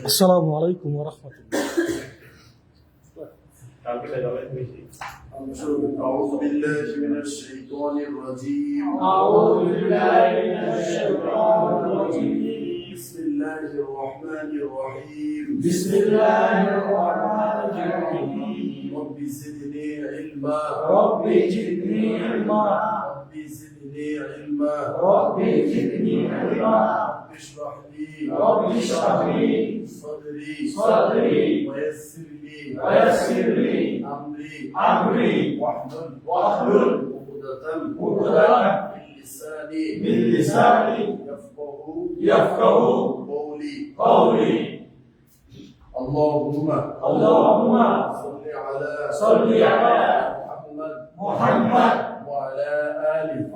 আসসালামু আলাইকুম ওয়া রাহমাতুল্লাহ। أعوذ بالله من الشيطان الرجيم. أعوذ بالله من الشيطان الرجيم. بسم الله الرحمن الرحيم. بسم الله الرحمن الرحيم. رب زدني علما. رب زدني علما. رب زدني علما. رب زدني علما. رب اشرح لي. رب اشرح لي صدري ويسر لي أمري واحلل عقدة من لساني يفقه قولي. اللهم صل على محمد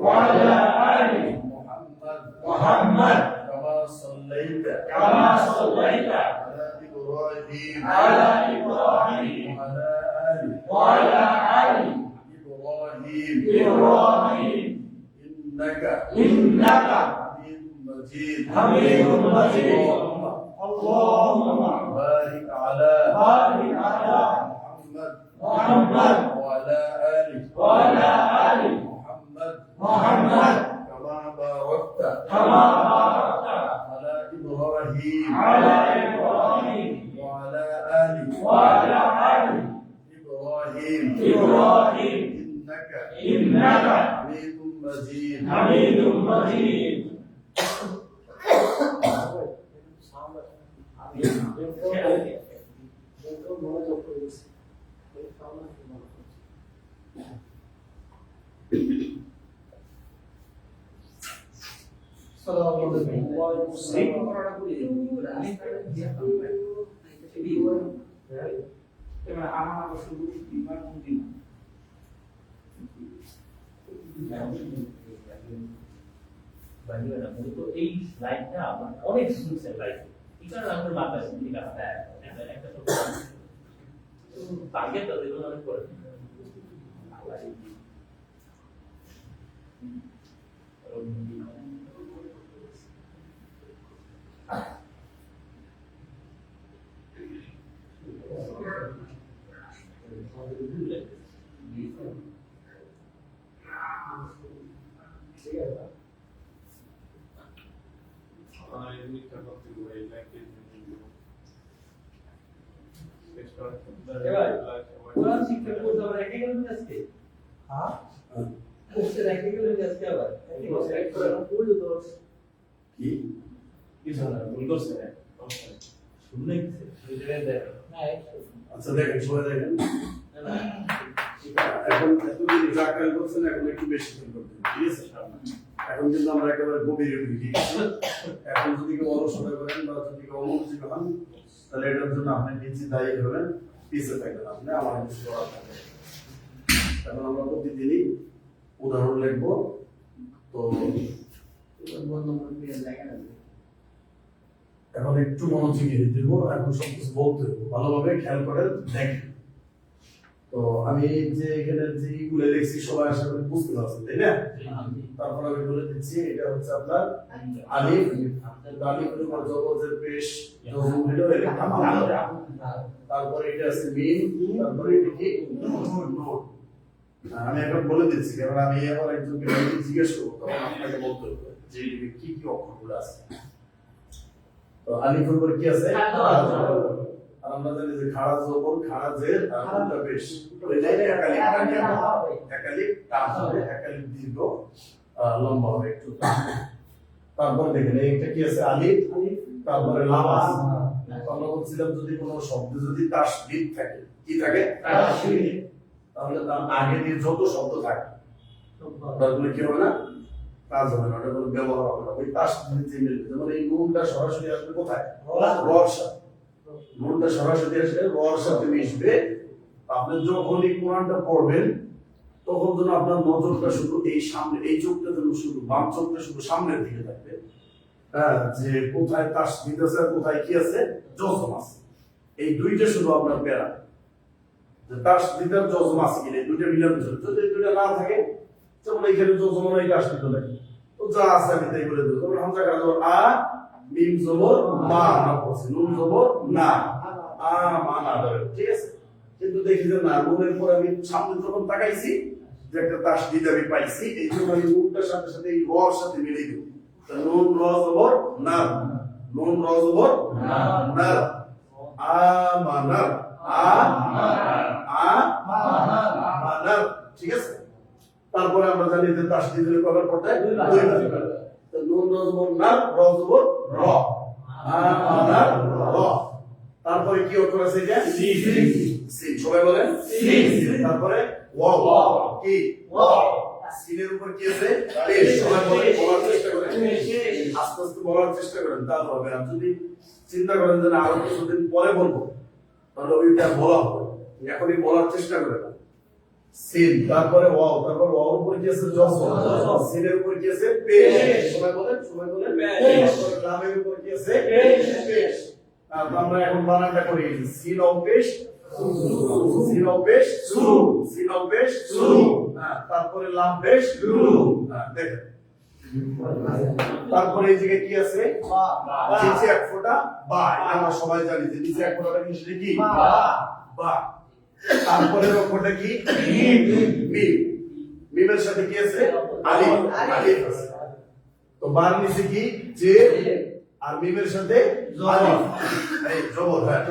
وعلى آل محمد كما صليت على إبراهيم وعلى آل إبراهيم إنك حميد مجيد. اللهم بارك على محمد وعلى آل محمد كما باركت على إبراهيم وعلى آل إبراهيم إنك حميد مجيد. এই লাইনটা আমার অনেক শুনছেন লাইফ এই কারণে আমাদের বাংলাদেশ থেকে একটা টার্গেট তো এগুলো অনেক করে কোরআন শিক্ষা কোর্স আবার রেখে গেলেন আজকে? হ্যাঁ কোর্সে রেখে গেলেন আজকে আবার কি কিছু না ভুল করছে না শুনলে আচ্ছা দেখেন সবাই দেখেন এখন এতদিন যা কাজ করছেন এখন একটু বেশি ফিল করতেন ঠিক আছে এখন কিন্তু আমরা একেবারে গভীরে ঢুকি এখন যদি কেউ অলসতা করেন বা যদি কেউ অমনোযোগী হন তাহলে এটার জন্য আপনি নিশ্চিত দায়ী হবেন পিছিয়ে থাকবেন আপনি আমার কিছু করার থাকবে এখন আমরা প্রতিদিনই উদাহরণ লিখবো তো এখন একটু মনোযোগী হয়ে দেবো এখন সবকিছু বলতে হবে ভালোভাবে খেয়াল করে দেখেন তো আমি যে এখানে যে ইগুলো লিখছি সবাই আশা করি বুঝতে পারছেন তাই না তারপর আমি বলে দিচ্ছি এটা হচ্ছে আপনার আলিফ আলিফের উপর জবরের পেশ জজম হলো এটা তারপরে এটা আছে মিম তারপরে এটা কি নুন আমি এখন বলে দিচ্ছি কারণ আমি এখন একজনকে জিজ্ঞেস করবো তখন আপনাকে বলতে হবে যে কি কি অক্ষরগুলো আছে তো আলিফের উপর কি আছে আর আমরা জানি যে খাড়া জবর খাড়া জের আর দুটো পেশ ওই লাইনে একালিফ টান হবে একালিফ দীর্ঘ লম্বা হবে একটু তারপর দেখেন এইটা কি আছে আলিফ তারপরে লাম আছে আমরা বলছিলাম যদি কোনো শব্দ যদি তাসদীদ থাকে কি থাকে তাসদীদ তাহলে তার আগে দিয়ে যত শব্দ থাকে তারপরে কি হবে না কাজ হবে না ওটা কোনো ব্যবহার হবে না ওই তাসদীদ যে মিলবে যেমন এই নুনটা সরাসরি আসবে কোথায় রর সাথে নুনটা সরাসরি আসলে রর সাথে মিশবে আপনি যখনই কোরআনটা পড়বেন তখন যেন আপনার নজরটা শুধু এই সামনে এই চোখটা যেন শুধু বাম চোখটা শুধু সামনের দিকে থাকবে হ্যাঁ যে কোথায় তাসদীদ আছে আর কোথায় কি আছে জজম আছে এই দুইটা শুধু আপনার প্যারা যে তাসদীদ আর জজম আছে কিনা এই দুইটা মিলানো যদি এই দুইটা না থাকে যেমন এইখানে জজম নাই তাসদীদ নাই তো যা আছে আমি তাই বলে দেবো হামজা কাজ আ মিম জবর মা না পড়ছি, নুন জবর না, আমানা ধরে, ঠিক আছে। কিন্তু দেখি যে না, নুনের পরে আমি সামনে যখন তাকাইছি যে একটা তাসদিদ আমি পাইছি, এই জন্য আমি নুনটার সাথে সাথে এই রর সাথে মিলিয়ে দেব। তো নুন র জবর না, নুন র জবর না, আমানা, আমানা, ঠিক আছে। তারপরে আমরা জানি যে তাসদিদের কয়বার পড়তে হয়? দুইবার। তো নুন র জবর না, র জবর র, আমানা র। তারপরে কি অক্ষর আছে এটা? সিন, সবাই বলেন সিন। তারপরে ওয়াও, কি ওয়াও। সিনের উপর কি আছে? পেশ। সবাই বলেন, বলার চেষ্টা করেন, আস্তে আস্তে বলার চেষ্টা করেন, তাহলে হবে। আর যদি চিন্তা করেন যে না আরো কিছুদিন পরে বলবো, তাহলে ওইটা বলা হবে, এখনই বলার চেষ্টা করেন। সিন, তারপরে ওয়াও, তারপর ওয়াওর উপর কি আছে? জবর। সিনের উপর কি আছে? পেশ। সবাই বলেন পেশ। তারপরে লামের উপর কি আছে? পেশ। আমরা এখন বানানটা করি, সিন ও পেশ, সিন ও পেশ, সিন ও পেশ, তারপরে লাম পেশ, দেখেন। তারপরে এই জায়গায় কি আছে? নিচে এক ফোঁটা বা, আমরা সবাই জানি যে নিচে এক ফোঁটাটা কি, সেটা কি? বা। তারপরে অক্ষরটা কি? মিম। মিমের সাথে কি আছে? আলিফ, আলিফ আছে। তো বার নিচে কি? যে, আর মিমের সাথে আলিফ, এই জবর, হ্যাঁ।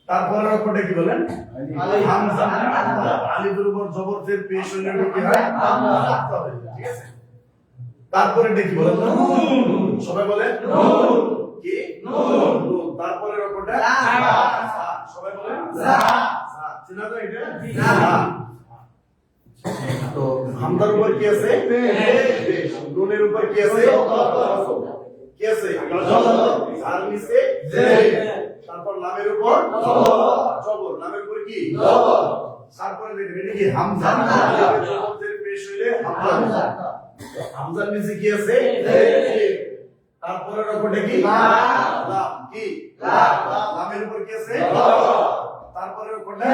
তারপরে অক্ষরটা কি বলেন? হামজা। আলিফের উপর জবর, ফের পেশ হলে কি হয়? হামজা, ঠিক আছে। তারপরে কি বলেন? সবাই বলেন কি? নুন। তারপরে অক্ষরটা সবাই বলেন চিনা তো এটা? তো হামজার উপর কি আছে? পেশ। নুনের উপর কি আছে? কি আছে? আর নিচে জে। তারপর লামের উপর জবর, লামের উপর কি? জবর। তারপরে দেখবেন এটা কি? হামজা। জবরের পেশ হইলে হামজা। হামজার নিচে কি আছে? তারপরে উপরটা কি? লাম, কি? লামের উপর কি আছে? তারপরে উপরটা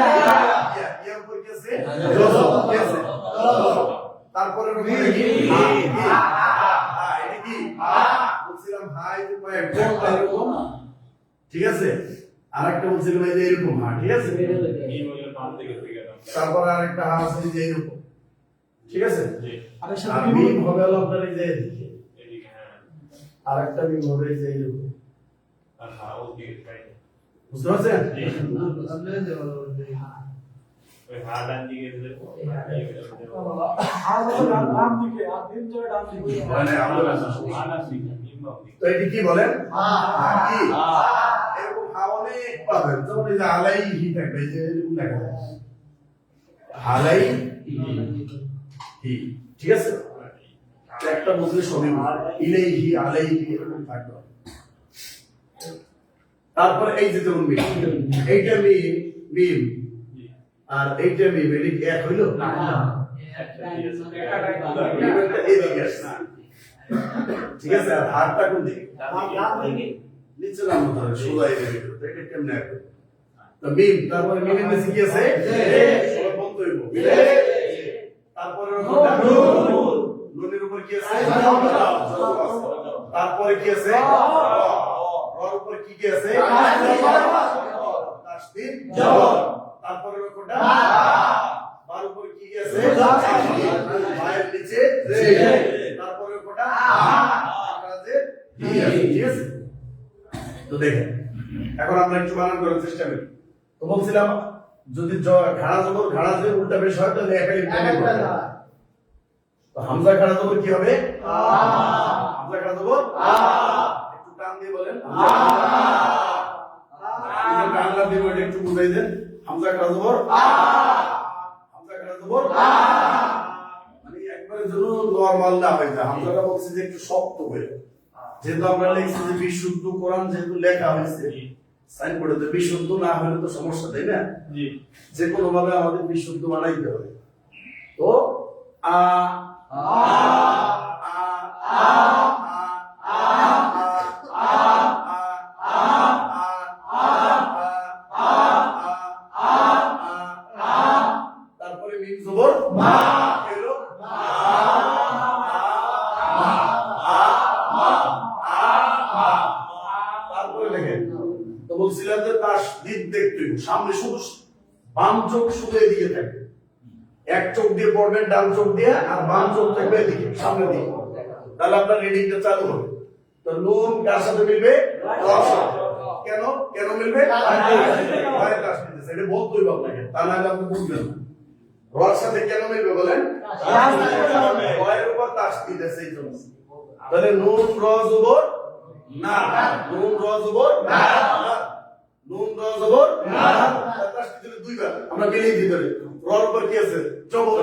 ইয়া, ইয়ার উপর কি আছে? জবর, কি আছে? তারপরে উপরটা কি? এটা কি? বলছিলাম হাই উপরে এরকম, ঠিক আছে। আরেকটা বলছিলাম এই যে এরকম, ঠিক আছে। তারপর আরেকটা আছে যে এরকম, ঠিক আছে। আর মিম হবে হলো আপনার এই যে এদিকে, আরেকটা মিম হবে এই যে এরকম, বুঝতে পারছেন? তো এটি কি বলেন? কি? এরকম হা অনেক পাবেন, যেমন এই যে আলাইহি থাকবে, এই যে এরকম দেখা যায় আলাইহি, ঠিক আছে। একটা বলতে সবই ইলাইহি, আলাইহি এরকম থাকবে। তারপর এই যে যেমন মিম, এইটা মিম আর এইটা মিম, এটা কি এক হইল? না, ঠিক আছে। আর হাতটা কোন দিকে? নিচে নামাতে হবে, সোজা এর ভিতরে। এটা কেমনে হবে? তো মিম, তারপরে মিমের নিচে কি আছে? সবাই বলতে হইব। তারপরে নুনের উপর কি আছে? তারপরে কি আছে? রর উপর কি কি আছে? তাসদীদ, জবর। তারপরে কোনটা? বার উপর কি কি আছে? মায়ের নিচে রে। তারপরে কোনটা? আকাজের হি আছে, ঠিক আছে। তো দেখেন, এখন আমরা একটু বানান করার চেষ্টা করি। তো বলছিলাম যদি খাড়া জবর খাড়া জবর উল্টা পেশ হয় তাহলে একাই করতে হবে। তো হামজা খাড়া জবর কি হবে? হামজা খাড়া জবর একটু টান দিয়ে বলেন। বাংলা দিয়ে ওটা একটু বুঝাই দেন। হামজা খাড়া জবর হামজা খাড়া জবর মানে একবারে যেন নরমাল না হয়ে যায়। হামজাটা বলছি যে একটু শক্ত করে, যেহেতু আমরা লিখছি যে বিশুদ্ধ কোরআন যেহেতু লেখা হয়েছে সাইনবোর্ডে, তো বিশুদ্ধ না হলে তো সমস্যা, তাই না? যে কোনো ভাবে আমাদের বিশুদ্ধ বানাইতে হবে। তো আ আ আ তারপরে মিম জবর মা এলো, তারপরে দেখেন তো বলছিলাম যে তাসদিদ দেখতে হবে। সামনে শুধু বাম চোখ শুধু এদিকে থাকবে, এক চোখ দিয়ে পড়বেন ডান চোখ দিয়ে, আর বাম চোখ থাকবে এদিকে সামনের দিকে। তাহলে আপনার রিডিংটা চালু হবে। তো নুন কার সাথে মিলবে? রর সাথে। কেন কেন মিলবে? ভয়ের তাসদিদ দিতেছে, এটা বলতেই হবে আপনাকে, তা না হলে আপনি বুঝবেন না। রর সাথে কেন মিলবে বলেন? ভয়ের উপর তাসদিদ আছে এই জন্য। তাহলে নুন র জবর না, নুন র জবর না, নুন র জবর না, তাসদিদ দিলে দুইবার আমরা মিলিয়ে দিতে পারি। রর উপর কি আছে? জবর।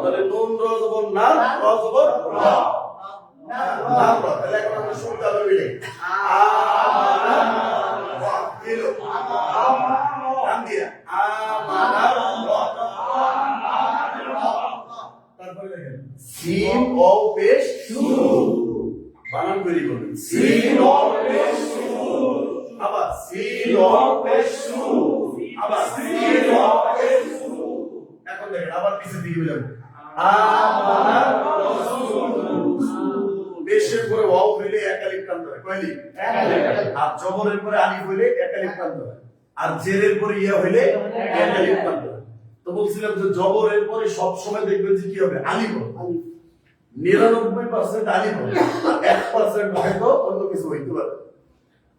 তাহলে নুন র জবর না, র জবর র, না র। তাহলে এখন আমরা শুনতে হবে মিলে আমানা ওয়া দিলো নাম দিয়া আমানা ওয়া। তারপরে দেখেন সিন ও পেশ সু, বানান তৈরি করবেন। সিন ও পেশ সু, আবার সিন ও পেশ সু, আবার সিন ও পেশ সু। এখন দেখেন আবার পিছে দিকে মিলাবো আমানা রাসূল। পেশের পরে ওয়াও হইলে এক আলিফ টানতে হয়, কয় আলিফ? এক আলিফ। আর জবরের পরে আলিফ হইলে এক আলিফ টানতে হয়, আর জেরের পরে ইয়া হইলে এক আলিফ টানতে হয়। তো বলছিলাম যে জবরের পরে সব সময় দেখবেন যে কি হবে? আলিফ হবে। 99% আলিফ হবে, আর 1% হয়তো অন্য কিছু হইতে পারে।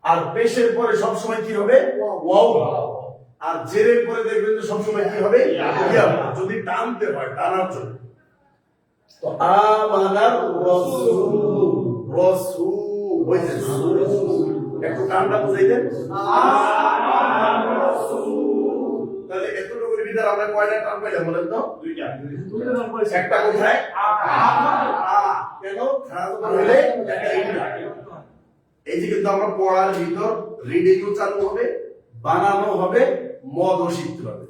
আর পেশের পরে সব সময় কি হবে? ওয়াও হবে। আর জেরের পরে দেখবেন যে সব সময় কি হবে? ইয়া হবে, যদি টানতে হয়, টানার জন্য। তো আমানার রাসূল, রাসূল হইছে একটু টানটা বুঝাইতেন আমানার রাসূল। তাহলে এতটুকু ভিতরে আমরা কয়টা টান পাইলাম বলেন তো? দুইটা। একটা কোথায়? কেন? হইলে এই যে কিন্তু আমরা পড়ার ভিতর রিডিংও চালু হবে, বানানো হবে, মদও শিখতে হবে।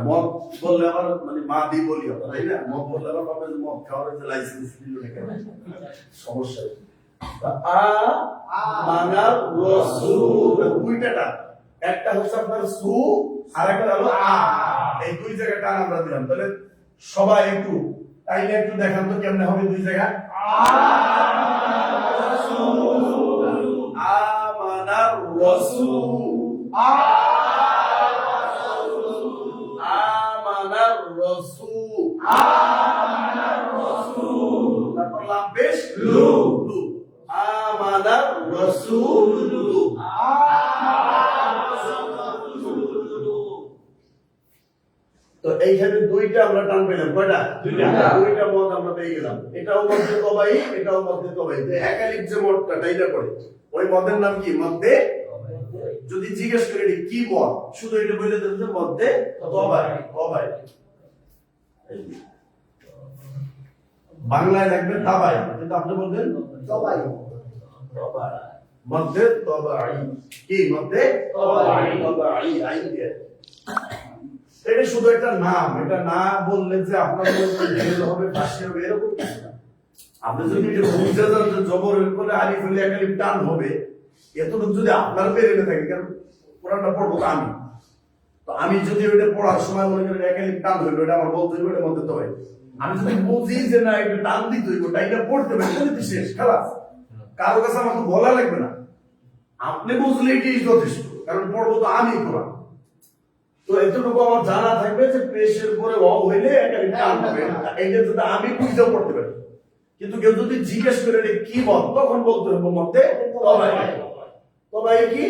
মদ বললে আবার মানে মাদি বলি আমরা, তাই না? মদ বললে আবার ভাবে যে মদ খাওয়ার যে লাইসেন্স দিল না, কেন সমস্যা। আমানার রাসূল দুইটা টান, একটা হচ্ছে আপনার সু আর একটা হলো আ। এই দুই জায়গা টান আমরা দিলাম। তাহলে সবাই একটু তাইলে একটু দেখান তো কেমনে হবে দুই জায়গা। আমানার রাসূল, আমানার রাসূল, আমানার রাসূল। তারপর লাম পেশ লু, আমানার রাসূল। তো এইখানে দুইটা আমরা টান পেলাম, কয়টা? দুইটা মদ আমরা পেয়ে গেলাম। এটাও মধ্যে তবাই, এটাও মধ্যে তবাই। এক আলিফ যে মদটা টাইটা পড়ে, ওই মদের নাম কি? মধ্যে। যদি জিজ্ঞেস করে কি মদ, শুধু এটা বলে দেন যে মধ্যে তবাই, তবাই। বাংলায় লিখবেন তাবাই, কিন্তু আপনি বলবেন তবাই, তবাই। মধ্যে তবাই কি? মধ্যে তবাই, তবাই আই দিয়ে। এটা শুধু একটা নাম, এটা না বললে যে আপনার হবে ফাঁসি হবে এরকম কিছু না। আপনি যদি এটা বুঝে যান যে জবরের পরে আলিফ হলে এক আলিফ টান হবে, এতটুকু যদি আপনার বেরেনে থাকে, কারণ কোরআনটা পড়বো তো আমি, তো আমি যদি ওইটা পড়ার সময় মনে করি এক আলিফ টান হইলো, এটা আমার বলতে হইবে, এটার মধ্যে তো হয়। আমি যদি বুঝি যে না এটা টান দিতে হইব, এটা পড়তে হবে, তাহলে শেষ খালাস। কারো কাছে আমার তো বলা লাগবে না, আপনি বুঝলে এটাই যথেষ্ট, কারণ পড়বো তো আমি কোরআন। তো এতটুকু আমার জানা থাকবে যে পেশের পরে ওয়াও হইলে একটা টান হবে, এটা যদি আমি বুঝতে পড়তে পারি। কিন্তু কেউ যদি জিজ্ঞেস করে এটা কি মত, তখন বলতে হবে মতে তবাই। তবাই কি?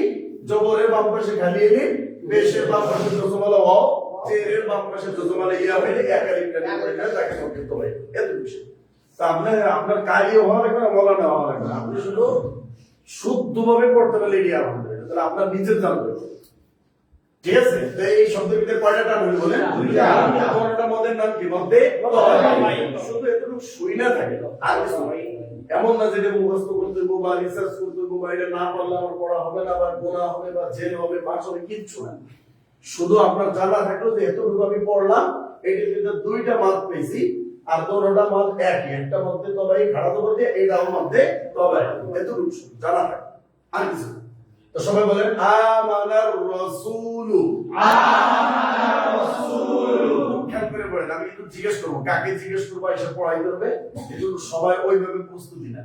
জবরের বাম পাশে খালি এলি, পেশের বাম পাশে জজমালা ওয়াও, জেরের বাম পাশে জজমালা ইয়া হইলে এক আলিফ টান করে তাকে মতে তবাই। এত বিষয়। তা আপনার কারিও হওয়া লাগবে না, মৌলানা হওয়া লাগবে না, আপনি শুধু শুদ্ধভাবে পড়তে পারলে এটি আলহামদুলিল্লাহ। তাহলে আপনার নিজের জানতে হবে, ঠিক আছে? এই শব্দের ভিতরে কয়টা টান হইল বলেন? দুইটা। কোনটা মদের নাম কি? মধ্যে তবাই। শুধু এতটুকু শুই না থাকে, আর কিছু এমন না যে এটা মুখস্থ করতে হইব বা রিসার্চ করতে হইব বা এটা না পড়লে আমার পড়া হবে না বা গোনা হবে বা জেল হবে পাস হবে, কিচ্ছু না। শুধু আপনার জানা থাকলো যে এতটুকু আমি পড়লাম, এটির ভিতরে দুইটা মাদ পেয়েছি, আর দোনোটা মাদ একই, একটা মধ্যে তবাই খাড়া তো বলতে, এইটাও মধ্যে তবাই। এতটুকু জানা থাকে, আর কিছু। তো সবাই বলেন আমানার রাসূলু, আমানার রাসূলু। খেয়াল করে বলেন, আমি একটু জিজ্ঞেস করবো, কাকে জিজ্ঞেস করবো এসে পড়াই করবে, কিন্তু সবাই ওইভাবে প্রস্তুতি না।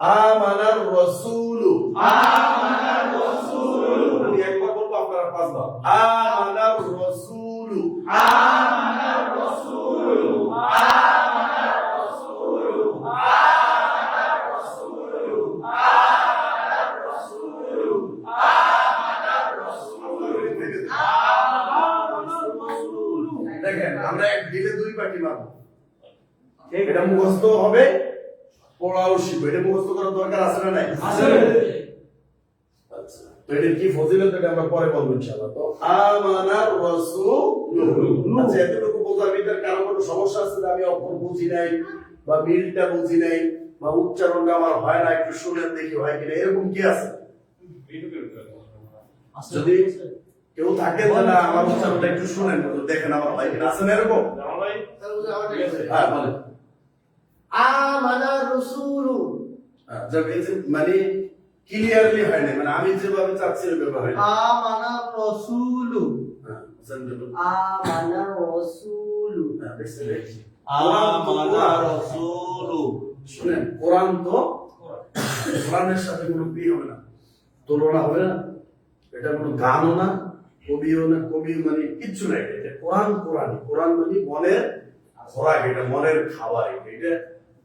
আমানার রাসূলু, আমানার রাসূলু আমানার রাসূলু আমানার রাসূলু আমানার রাসূলু আমানার রাসূলু আমানার রাসূলু দেখেন আমরা এক দিলে দুই পাখি মারবো এটা মুখস্থ হবে পড়াও শিখবো এটা মুখস্থ করার দরকার আছে না নাই আছে আচ্ছা তো এটা কি ফজিলত এটা আমরা পরে বলবো ইনশাআল্লাহ তো আমানার রাসূলু আচ্ছা এতটুকু বোঝার ভিতর কারো কোনো সমস্যা আছে যে আমি অক্ষর বুঝি নাই বা মিলটা বুঝি নাই বা উচ্চারণটা আমার হয় না একটু শুনেন দেখি হয় কিনা এরকম কি আছে যদি কেউ থাকে যে না আমার উচ্চারণটা একটু শুনেন দেখেন আমার হয় কিনা আছে না এরকম হ্যাঁ বলেন আমানার রাসূলু আচ্ছা মানে ক্লিয়ারলি হয় না মানে আমি যেভাবে চাচ্ছি ওইভাবে হয় না আমানার রাসূলু হ্যাঁ জানতে আমানার রাসূলু হ্যাঁ দেখছি আমানার রাসূলু শুনেন কোরআন তো কোরআনের সাথে কোনো কি হবে না তুলনা হবে না এটা কোনো গানও না কবিও না কবি মানে কিচ্ছু নাই এটা কোরআন কোরআন মানে মনের খোরাক এটা মনের খাবার এটা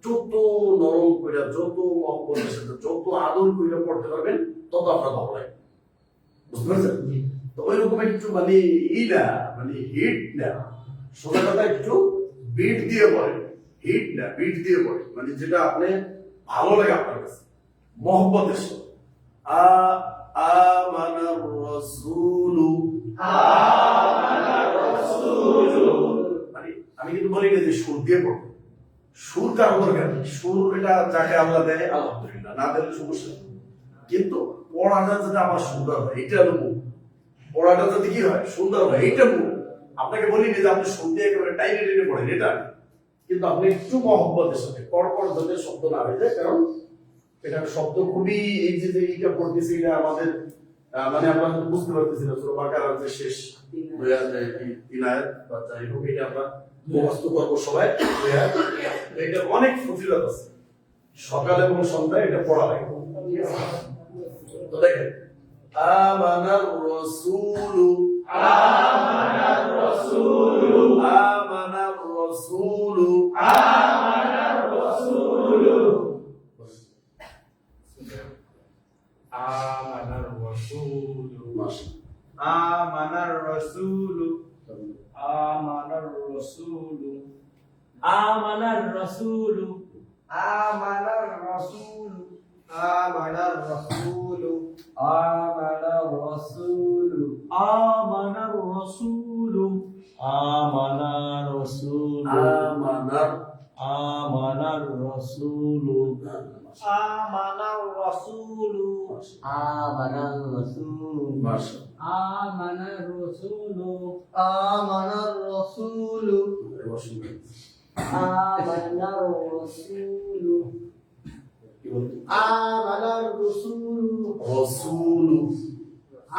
যত নরম করে যত মহব্বতের সাথে যত আদর করে পড়তে পারবেন তত আপনার ভালো লাগে বুঝতে পারছেন তো ওই রকম একটু মানে না মানে হিট না সোজা কথা একটু বিট দিয়ে পড়ে হিট না বিট দিয়ে পড়ে মানে যেটা আপনি ভালো লাগে আপনার কাছে মহব্বতের সাথে আমানার রাসূলু আমানার রাসূলু মানে আমি কিন্তু বলি না যে সুর দিয়ে পড়বে সুর কার দরকার নেই সুর এটা যাকে আল্লাহ দেয় আলহামদুলিল্লাহ না দিলে সমস্যা নেই। কিন্তু পড়াটা যাতে আমার সুন্দর হয় এটা হলো মূল পড়াটা যাতে কি হয় সুন্দর হয় এইটা মূল আপনাকে বলি না যে আপনি শুনতে একেবারে টাইনে টেনে পড়েন এটা না। কিন্তু আপনি একটু মহব্বতের সাথে কড়কড় যাতে শব্দ না হয়ে যায় কারণ এটা শব্দ খুবই এই যে এইটা পড়তেছি এটা আমাদের মানে আমরা বুঝতে পারতেছি না সূরা বাকারার যে শেষ তিন আয়াত বা যাই হোক এটা আমরা মুখস্থ করবো সবাই এটা অনেক ফজিলত আছে সকালে এবং সন্ধ্যায় এটা পড়া লাগে তো দেখেন আমানার রাসূলু আমানার রাসূলু আমানার রাসূলু আমানার রাসূলু আমানার রাসূলু মাশাআল্লাহ আমানার রাসূলু আমানার রাসূলু আমানার রাসূলু আমানার রাসূলু আমানার রাসূলু আমানার রাসূলু আমানার রাসূলু আমানার রাসূলু আমানার আমানার রাসূলু আমানার রাসূলু আমানার রাসূলু মাশাআল্লাহ আমানার রাসূলু আমানার রাসূলু আমানার রাসূলু কি বলতো আমানার রাসূলু রাসূলু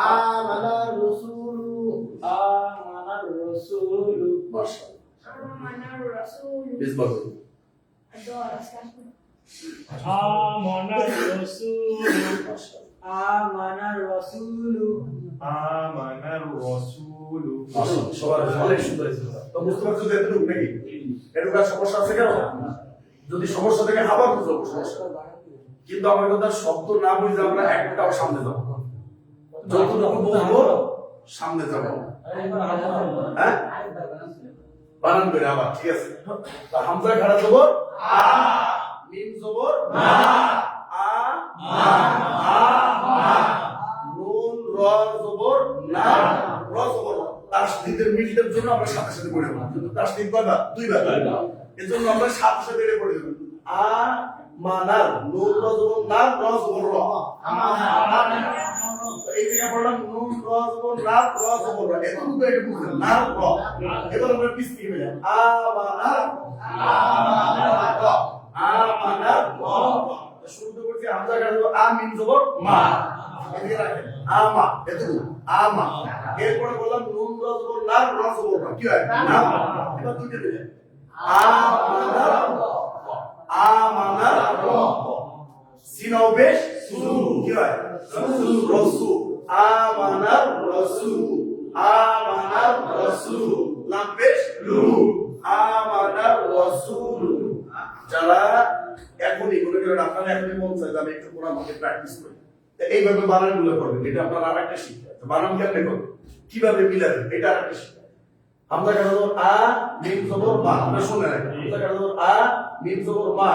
আমানার রাসূলু আমানার রাসূলু মাশাআল্লাহ আমানার রাসূলু বিসবাহ adoro as caixas. আমানার রাসূলু মাশাআল্লাহ আমানার রাসূলু আমানার রাসূলু মাশাআল্লাহ সবার অনেক সুন্দর হয়েছে তো বুঝতে পারছো যে এতটুকু নাকি এটুকু আর সমস্যা আছে কেন যদি সমস্যা থেকে আবার বুঝবো সমস্যা কিন্তু আমার কথা শব্দ না বুঝলে আমরা একটাও সামনে যাবো যতটুকু বলবো সামনে যাবো হ্যাঁ বানান করে আবার ঠিক আছে তা হামজা খাড়া জবর আ মিম জবর মা আ মা মা নুন র জবর না র জবর তাসদীদের মিলটার জন্য আমরা সাথে সাথে পড়ে নেব কিন্তু তাসদীদ কয়বার দুইবার এজন্য আমরা সাথে সাথে এটা পড়ে দেব আ মানার নুন র জবর না র জবর র আমানার এই যে পড়লাম নুন র জবর না র জবর র এতটুকু এটা বুঝলেন না র এবার আমরা পিছ থেকে যাই আমানার র আমানার র শুরুতে বলছি হামজা কাটবো আ মিম জবর মা এদিকে রাখেন আমা এতটুকু আমা এরপরে বললাম নুন র জবর না র জবর র কি হয় না এবার দুইটা দিলেন আমানার আমানার র সিনাও বেশ সু কি হয় রসু আমানার রসু আমানার রাসূল লাম পেশ লু আমানার রাসূল। যারা এখনই মনে করেন আপনারা এখনই মন চায় যে আমি একটু কোরআন থেকে প্র্যাকটিস করি, তো এইভাবে বানানগুলো করবেন, এটা আপনার আরেকটা শিক্ষা। তো বানান কেমনে করবেন, কিভাবে মিলাবেন, এটা আরেকটা শিক্ষা। হামজা কাটা জবর আ, মিম জবর মা, আমরা শুনে রাখি। হামজা কাটা জবর আ, মিম জবর মা,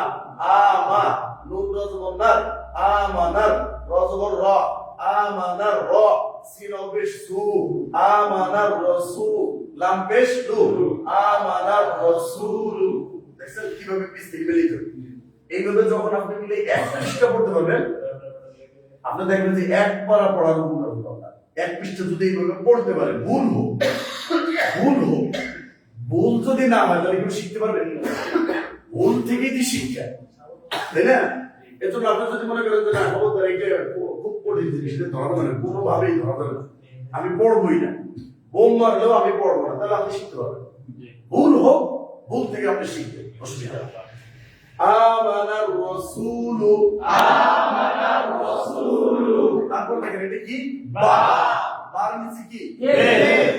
আ মা, নুন র জবর নার, আমানার, র জবর র, আমানার র, সিন পেশ সু, আমানার রাসূল, লাম পেশ লু, আমানার রাসূল। দেখছেন কিভাবে পিস থেকে মিলিত? এইভাবে যখন আপনি মিলে এক পৃষ্ঠা পড়তে পারবেন, আপনি দেখবেন যে এক পারা পড়ার উপকার হলো আপনার। এক পৃষ্ঠা যদি এইভাবে পড়তে পারেন, ভুল হোক, ভুল হোক, ভুল যদি না হয় তাহলে কেউ শিখতে পারবেন না। ভুল থেকেই যে শিক্ষা, তাই না? এজন্য আপনি যদি মনে করেন যে না খবরদার এইটা খুব কঠিন জিনিস, এটা ধরা যাবে না, কোনোভাবেই ধরা যাবে না, আমি পড়বই না, বোম মারলেও আমি পড়বো না, তাহলে আপনি শিখতে পারবেন। ভুল হোক, ভুল থেকে আপনি শিখবেন, অসুবিধা নেই। আমানার রাসূলু, আমানার রাসূলু। তারপর দেখেন এটা কি? বা, বার নিচে কি?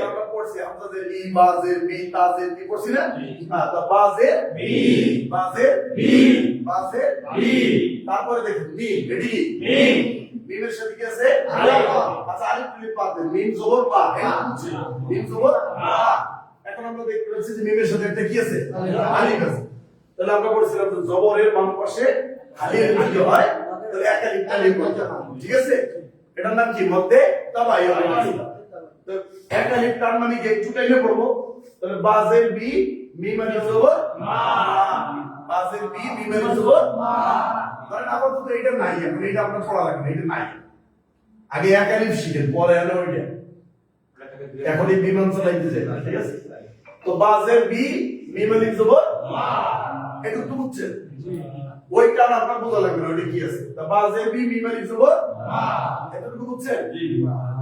আমরা পড়ছি হামজাদের ই, বাজের বি, তাজের কি পড়ছি না? হ্যাঁ, তো বাজের বি, বাজের বি, বাজের বি। তারপরে দেখেন মিম, এটি কি? মিম, মিমের সাথে কি আছে? আলিফ। আচ্ছা আলিফ লিপ বাদ দেন, মিম জবর বা, মিম জবর বা। এখন আমরা দেখতে পাচ্ছি যে মিমের সাথে একটা কি আছে? আলিফ আছে। তাহলে আমরা বলছিলাম যে জবরের বাম পাশে আলিফ যদি হয় তাহলে এক আলিফ আলিফ করতে হবে, ঠিক আছে? এটার নাম কি? মধ্যে তাবাই। তো এক আলিফ টান মানে কি একটু টাইমে পড়বো, তাহলে বাজের বি, মিম আলিফ জবর মা, বাজের বি, মিম আলিফ জবর মা। কারণ আপাতত এটা নাই, এখন এটা আপনার পড়া লাগবে না, এটা নাই। আগে এক আলিফ শিখেন, পরে আলো ওইটা। এখন এই বিমান চালাইতে যায় না, ঠিক আছে? তো বাজের বি, মিম আলিফ জবর মা, এটা তো বুঝছেন? ওই টান আপনার বোঝা লাগবে না, ওইটা কি আছে? তা বাজের বি, মিম আলিফ জবর মা, এটা তো বুঝছেন?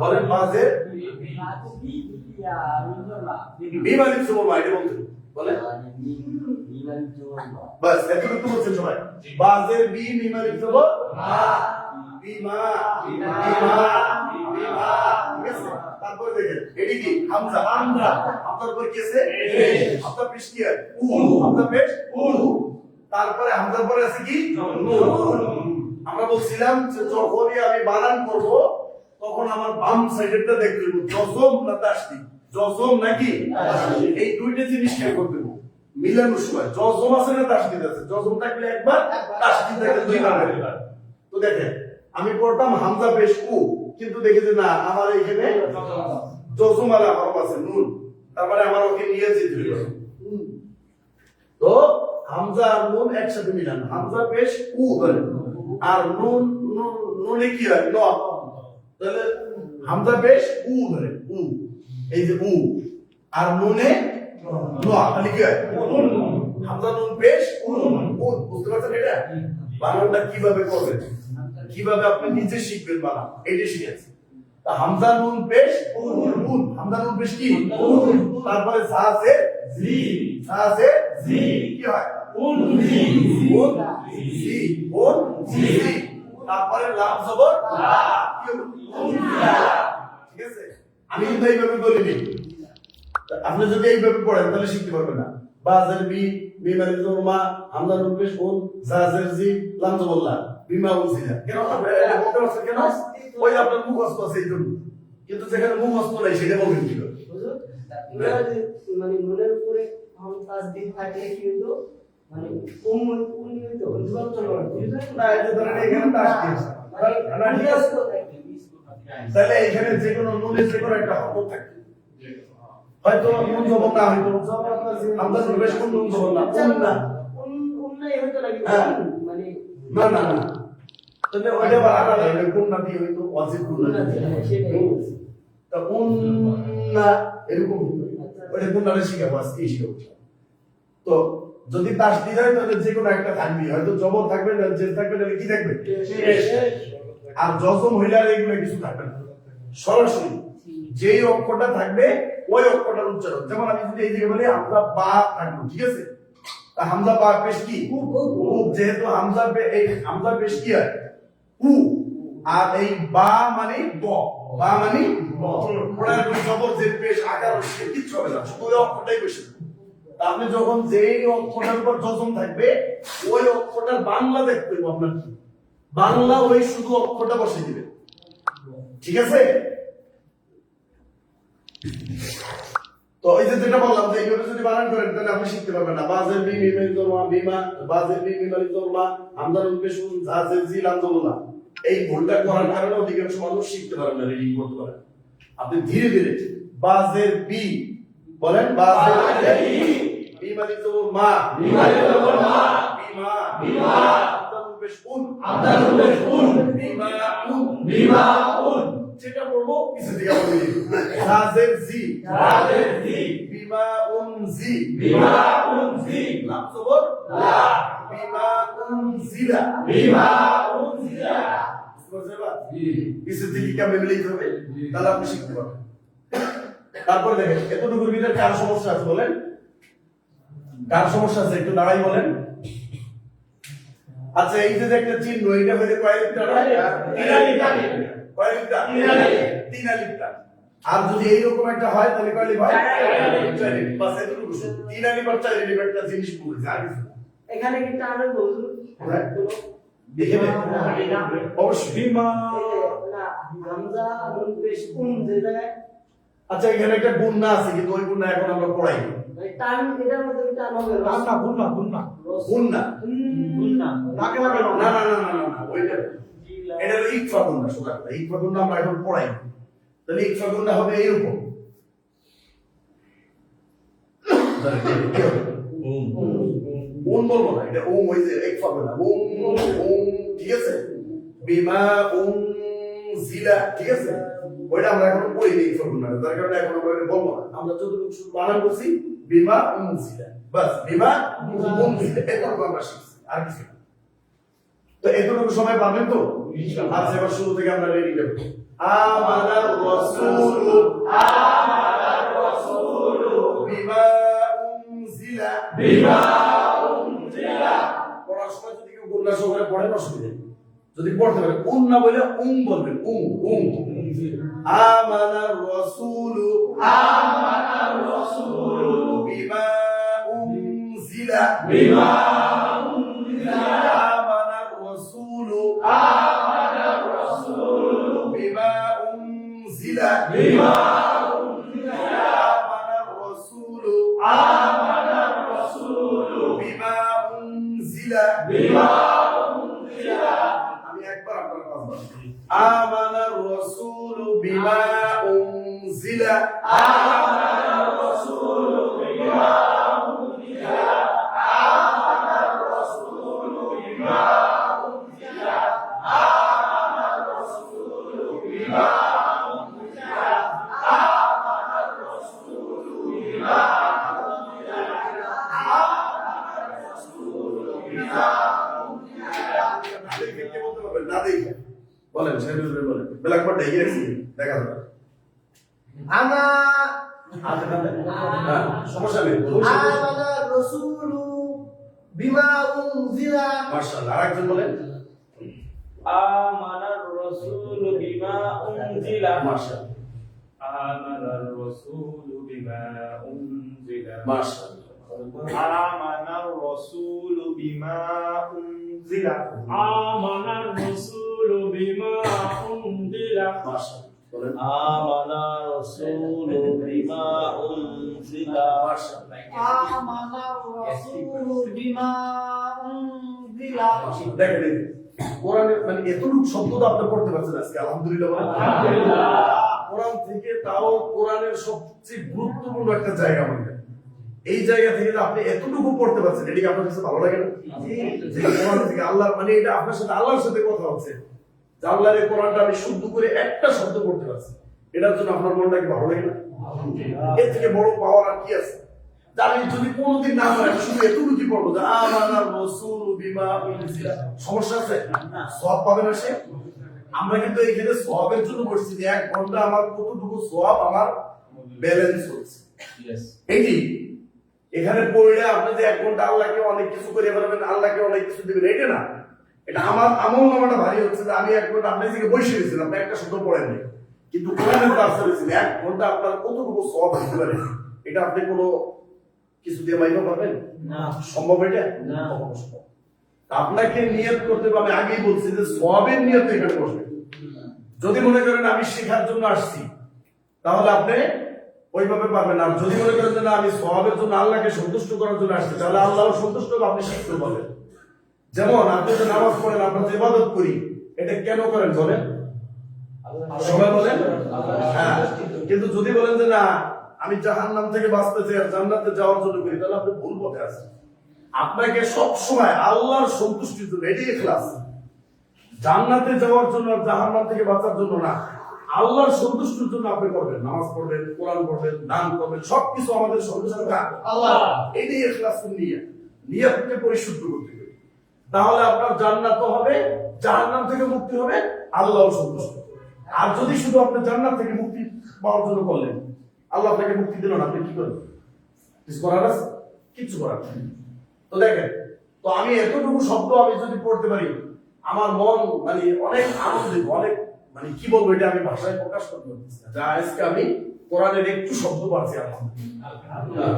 বলেন বাজের মিম আলিফ জবর মা, এটা বলতে বলেন। বাস এতটুকু বলছেন সবাই। বাজের বি, মিম আলিফ জবর মা, বিমা, বিমা, বিমা, ঠিক আছে? তারপরে দেখেন এটি কি? হামজা, হামজা, হামজার পর কি আছে? হামজা পেশ কি হয়? উ, হামজা পেশ উ। তারপরে হামজার পরে আছে কি? নুন। আমরা বলছিলাম যে যখনই আমি বানান করব তখন আমার বাম সাইডেরটা দেখতে হবে জজম না তাসদীদ, জজম নাকি তাসদীদ, এই দুইটা জিনিস খেয়াল করতে হবে মিলানোর সময়। জজম আছে না তাসদীদ আছে? জজম থাকলে একবার, তাসদীদ থাকলে দুইবার। তো দেখেন আমি পড়তাম হামজা পেশ উ, কিন্তু দেখি যে না আমার এখানে জজম আলা হরফ আছে নুন, তারপরে আমার ওকে নিয়ে যেতে হবে। তো হামজা আর নুন একসাথে মিলান, হামজা পেশ উ বলেন, আর নুন নুনে কি হয়? ন। তাহলে হামজা পেশ উ ধরে উ, এই যে উ, আর নুনে ন, তাহলে কি হয়? হামজা নুন পেশ উ, বুঝতে পারছেন? এটা বানানটা কিভাবে করবেন, কিভাবে আপনি নিজে শিখবেন বানান, এইটা শিখেছি। তা হামজা নুন পেশ উ, হামজা নুন পেশ কি? তারপরে জা আছে জি, জা আছে জি, কি হয়? উন জি, উন জি, উন জি। তারপরে লাম জবর লা, কি হলো? উনলা, ঠিক আছে? আমি কিন্তু এইভাবে বলিনি, আপনি যদি এইভাবে পড়েন তাহলে শিখতে পারবেন না। বাজের বি, মিম আলিফ জবর মা, হামজা নুন পেশ উন, জাজের জি, লাম জবর লা, বিমা উনজিলা। কেন আপনি এটা বলতে পারছেন কেন? ওই আপনার মুখস্থ আছে এই জন্য, কিন্তু যেখানে মুখস্থ নাই সেটা বলবেন কি করে? মানে নুনের উপরে তাসদীদ থাকলে কি হতো? মানে উনি হইতো না এটা ধরেন এখানে তাসদীদ তাহলে এখানে যে কোনো নুনের যে কোনো একটা হরফ থাকে, হয়তো নুন জবর না, হয়তো হামজা নুন পেশ কোন নুন জবর না, উন না, উন্নয় হইতো নাকি? মানে না না না, তাহলে ওইটা আলাদা হবে, কোন না দিয়ে হয়তো ওয়াজিব কোন না দিয়ে, তা উন না এরকম হতো। ওইটা কোন নামে শিখাবো আজকে শিখাবো। তো যদি তাসদীদ হয় তাহলে যে কোনো একটা থাকবে, হয়তো জবর থাকবে না, জের থাকবে, তাহলে কি থাকবে? পেশ। আর জজম হইলে আর এগুলো কিছু থাকবে না, সরাসরি যেই অক্ষরটা থাকবে ওই অক্ষরটার উচ্চারণ। যেমন আমি যদি এই দিকে বলি হামজা বা থাকলো, ঠিক আছে? তা হামজা বা পেশ কি? উ। যেহেতু হামজা এই হামজা পেশ কি হয়? উ, আর এই বা মানে ব, বা মানে ব। ওরা একটু জবর জের পেশ আকার সে কিচ্ছু হবে না, শুধু ওই অক্ষরটাই বসে। আপনি যখন যেই অক্ষরটার উপর যজম থাকবে ওই অক্ষরটার বাংলা দেখতে হবে আপনার কি? বাংলা ওই শুধু অক্ষরটা বসে দিবে, ঠিক আছে? তো এই যে যেটা বললাম যে এইভাবে যদি বানান করেন তাহলে আপনি শিখতে পারবেন না। বাজের বি মিমেল জমা বিমা, বাজের বি মিমেল জমা আমদারুল পেশুন জাজের জিল আমদুল্লাহ। এই ভুলটা করার কারণে অধিকাংশ মানুষ শিখতে পারেন না, রিডিং করতে পারেন। আপনি ধীরে ধীরে বাজের বি বলেন, বাজের বি বিমালি তো মা, বিমালি তো মা, বিমা, বিমা আমদারুল পেশুন, আমদারুল পেশুন বিমা উন, বিমা উন। যেটা বলবো কিছু দিকে বলি জাজের জি, জাজের জি বিমা উন জি, বিমা উন জি লাম জবর লা, বিমা উন জিলা, বিমা উন জিলা। বুঝতে পারছেন? কিছু দিকে কেমনে মিলাইতে হবে তাহলে আপনি শিখতে পারবেন। তারপর দেখেন এতটুকুর ভিতরে কার সমস্যা আছে বলেন, কার সমস্যা আছে একটু দাঁড়াই বলেন। আচ্ছা এই যে একটা চিহ্ন এটা হইলে কয় লিটার? কয় লিটার? 3 লিটার। আর যদি এইরকম একটা হয় তাহলে কয় লিটার? 4 লিটার। বাস এতটুকু। 3 লিটার 4 লিটার একটা জিনিস বলছে আর কিছু না। এখানে কি টানের বলছো? দেখে নেন অবশ্যই। বিমা না হামজা নুন পেশ উন যে জায়গায় আচ্ছা এখানে একটা গুণনা আছে কিন্তু ওই গুণনা এখন আমরা পড়াই না। টান এটার মধ্যে কি টান হবে? না গুন্না গুন্না গুণনা গুন্না নাকে লাগানো না না না না না ওইটা এটা হলো ইকফা গুণনা। সোজা কথা ইকফা গুণনা আমরা এখন পড়াই না। তাহলে ইকফা গুণনা হবে এরকম উন বলবো না, এটা উম ওই যে ইকফা গুণনা উম উম, ঠিক আছে? বিমা উম জিলা, ঠিক আছে? ওইটা আমরা এখন পড়ি না ইকফা গুণনা, তার কারণে এখন আমরা এটা বলবো না। আমরা যতটুকু শুধু বানান করছি বিমা উম জিলা, বাস বিমা উম জিলা এতটুকু আমরা শিখছি আর কিছু না। তো এতটুকু সময় পাবেন তো? আচ্ছা এবার শুরু থেকে আমরা রেডি করব। আমানার রাসূলু, আমানার রাসূলু বিমা উনজিলা, বিমা উনজিলা। পড়ার সময় যদি কেউ গুণনা সহকারে পড়েন অসুবিধা নেই, যদি পড়তে পারে উন না বলে বলবেন আমানার রাসূলু, আমানার রাসূলু বিমা উনজিলা, বিমা آمن الرسول بما أنزل بما أنزل আমি একবার আপনার পাঁচবার آمن الرسول بما أنزل বলেন সাহেব বলেন ব্ল্যাকবোর্ড ঢেকে রাখছি দেখা যাবে আমা সমস্যা নেই আমানার রাসূলু বিমা উনজিলা। মাশাআল্লাহ আরেকজন বলেন আমানার রাসূলু বিমা উনজিলা, মাশাআল্লাহ আমানার রাসূলু বিমা উনজিলা, মাশাআল্লাহ আমানার রাসূলু বিমা উনজিলা, আমানার রাসূলু বিমা উনজিলা মাশাআল্লাহ বলেন আমানার রাসূলু বিমা উনজিলা, আমানার রাসূলু বিমা উনজিলা। দেখেন কোরআনে মানে এতটুকু শব্দ তো আপনি পড়তে পারছেন আজকে আলহামদুলিল্লাহ বলেন। কোরআন থেকে তাও কোরআনের সবচেয়ে গুরুত্বপূর্ণ একটা জায়গা মনে এই জায়গা থেকে যে আপনি এতটুকু পড়তে পারছেন এটা কি আপনার কাছে ভালো লাগে না? যে কোরআন থেকে আল্লাহর মানে এটা আপনার সাথে আল্লাহর সাথে কথা হচ্ছে যে আল্লাহর এই কোরআনটা আমি শুদ্ধ করে একটা শব্দ পড়তে পারছি, এটার জন্য আপনার মনটা কি ভালো লাগে না? এর থেকে বড় পাওয়ার আর কি আছে? আমি যদি কোনোদিন না পারি শুধু এতটুকু কি পড়বো যে আমানার রাসূলু বিমা উনজিলা, সমস্যা আছে? সওয়াব পাবে না সে? আমরা কিন্তু এইখানে সওয়াবের জন্য বসছি যে 1 ঘন্টা আমার কতটুকু সওয়াব আমার ব্যালেন্স হচ্ছে। এইটি এখানে পড়লে আপনি যে 1 ঘন্টা আল্লাহকে অনেক কিছু করে পারবেন, আল্লাহকে অনেক কিছু দিবেন, এটা না। এটা আমার আমল নামাটা ভারী হচ্ছে যে আমি 1 ঘন্টা আপনার দিকে বসে গেছিলাম, আপনি একটা শব্দ পড়েননি, কিন্তু কোরআনের দার্স হয়েছিল 1 ঘন্টা আপনার কতটুকু সওয়াব হতে পারে, এটা আপনি কোনো কিছু দিয়ে মাইপা পাবেন না। সম্ভব? এটা না। কখনো সম্ভব। আপনাকে নিয়ত করতে হবে, আমি আগেই বলছি যে সওয়াবের নিয়ত এখানে বসবে। যদি মনে করেন আমি শেখার জন্য আসছি, তাহলে আপনি ওইভাবে পারবেন। আর যদি মনে করেন যে না আমি সওয়াবের জন্য, আল্লাহকে সন্তুষ্ট করার জন্য আসছি, তাহলে আল্লাহ সন্তুষ্ট হবে, আপনি শিখতে পারবেন। যেমন আপনি যে নামাজ পড়েন, আমরা যে ইবাদত করি, এটা কেন করেন বলেন? সবাই বলেন হ্যাঁ। কিন্তু যদি বলেন যে না আমি জাহান্নাম থেকে বাঁচতে চাই আর জান্নাতে যাওয়ার জন্য করি, তাহলে আপনি ভুল পথে আছেন। আপনাকে সব সময় আল্লাহর সন্তুষ্টির জন্য, এটাই ইখলাস, জান্নাতে যাওয়ার জন্য আর জাহান্নাম থেকে বাঁচার জন্য না, আল্লাহর সন্তুষ্টির জন্য আপনি করবেন। নামাজ পড়বেন, কোরআন পড়বেন, দান করবেন, সবকিছু আমাদের সন্তুষ্ট আল্লাহ। এটাই ইখলাসের নিয়ত, নিয়তকে পরিশুদ্ধ করতে হবে। তাহলে আপনার জান্নাত হবে, জাহান্নাম থেকে মুক্তি হবে, আল্লাহ সন্তুষ্ট। আর যদি শুধু আপনি জান্নাত থেকে মুক্তি পাওয়ার জন্য করলেন, আল্লাহ আপনাকে মুক্তি দিল না, আপনি কি করবেন? কিছু করার আছে? কিচ্ছু করার নেই। তো দেখেন, তো আমি এতটুকু শব্দ আমি যদি পড়তে পারি, আমার মন মানে অনেক আনন্দিত, অনেক মানে কি বলবো, এটা আমি ভাষায় প্রকাশ করতে পারছি না। যা আজকে আমি কোরআনের একটু শব্দ পাচ্ছি আলহামদুলিল্লাহ।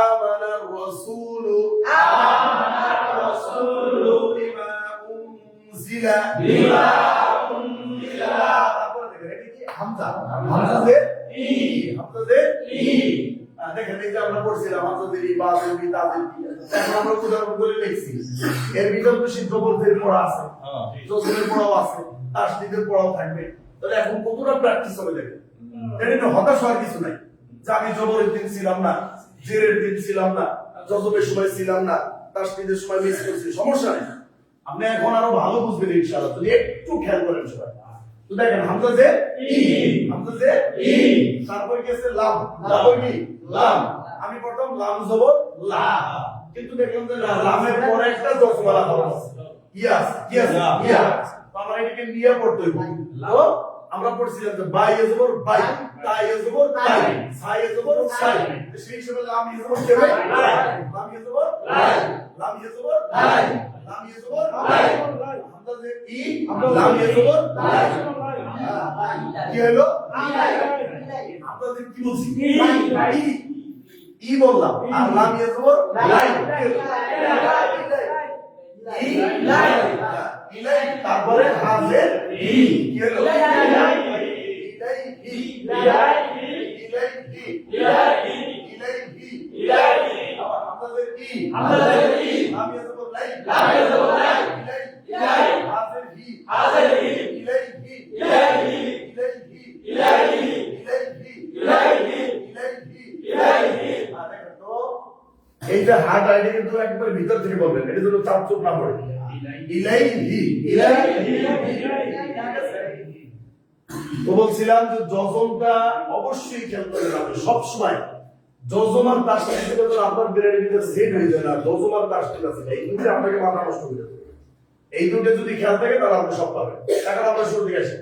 আমানার রাসূলু বিমা উনজিলা তারপরে দেখেন এটা কি হামজা, হামজাতে ই, হামজাতে ই। দেখেন এই যে আমরা পড়ছিলাম হামজাতে ই, বাজে ই, তাজে ই, এখন আমরা উদাহরণ করে লিখছি। এর ভিতর তো সিদ্ধ বলতে পড়া আছে, জজমের পড়াও আছে, তাসদীদের পড়াও থাকবে। তাহলে এখন কতটা প্র্যাকটিস হবে দেখেন। এটা হতাশ হওয়ার কিছু নাই যে আমি জবরের দিন ছিলাম না, জেরের দিন ছিলাম না, জজমের সময় ছিলাম না, তাসদীদের সময় মিস করছি, সমস্যা নেই। আপনি এখন আরো ভালো বুঝবেন ইনশাআল্লাহ, যদি একটু খেয়াল করেন সবাই। তো দেখেন হামজা যে ই, হামজা যে ই, তারপর গেছে লাম, তারপর কি লাম। আমি পড়তাম লাম জবর লা, কিন্তু দেখলাম যে লামের পরে একটা জজমালা হরফ আছে, ইয়াস, ইয়াস, ইয়া। তো আমরা এটাকে নিয়ে পড়তে হইব। তো আমরা পড়ছিলাম যে বাই জবর বাই, তাই জবর তাই, সাই জবর সাই। সেই সময় লাম জবর কে ভাই? লাম জবর লাই, লাম জবর লাই, লাম জবর লাই। হামজা যে ই, লাম জবর লাই। কি হলো? আমরা যে কি বলছি? ই, ই বললাম, আর লাম জবর লাই। ই লাই, ইলাই, তারপরে হাজের ই, কি হলো? ইলাই, ই, ইলাই, ই, ইলাই, ই, ইলাই, ই, ইলাই, ই, ইলাই, ই। আবার হামজাদের ই, হামজাদের ই, লাম জবর লাই, লাম জবর লাই, ইলাই, ইলাই, হাজের ই, হাজের ই, ইলাই, ই, ইলাই, ই, ইলাই, ই, ইলাই, ই, ইলাই, ই, ইলাই, ই, ইলাই, ই, ইলাই, ই। দেখেন তো এই যে হার্ট আইডি কিন্তু একবার ভিতর থেকে বলবেন, এটা যেন চাপ চুপ না পড়ে। ইলাইহি, ইলাইহি। তো বলছিলাম যে জজমটা অবশ্যই খেয়াল করবেন আপনি সবসময়। জজম আর তাসদীদ হিসেবে তো আপনার ব্রেনের ভিতরে সেট হয়ে যায় না, জজম আর তাসদীদ আছে, এই দুটো আপনাকে মাথা নষ্ট করে দেবে। এই দুটো যদি খেয়াল থাকে তাহলে আপনি সব পাবেন। এখন আমরা শুরু থেকে আসি।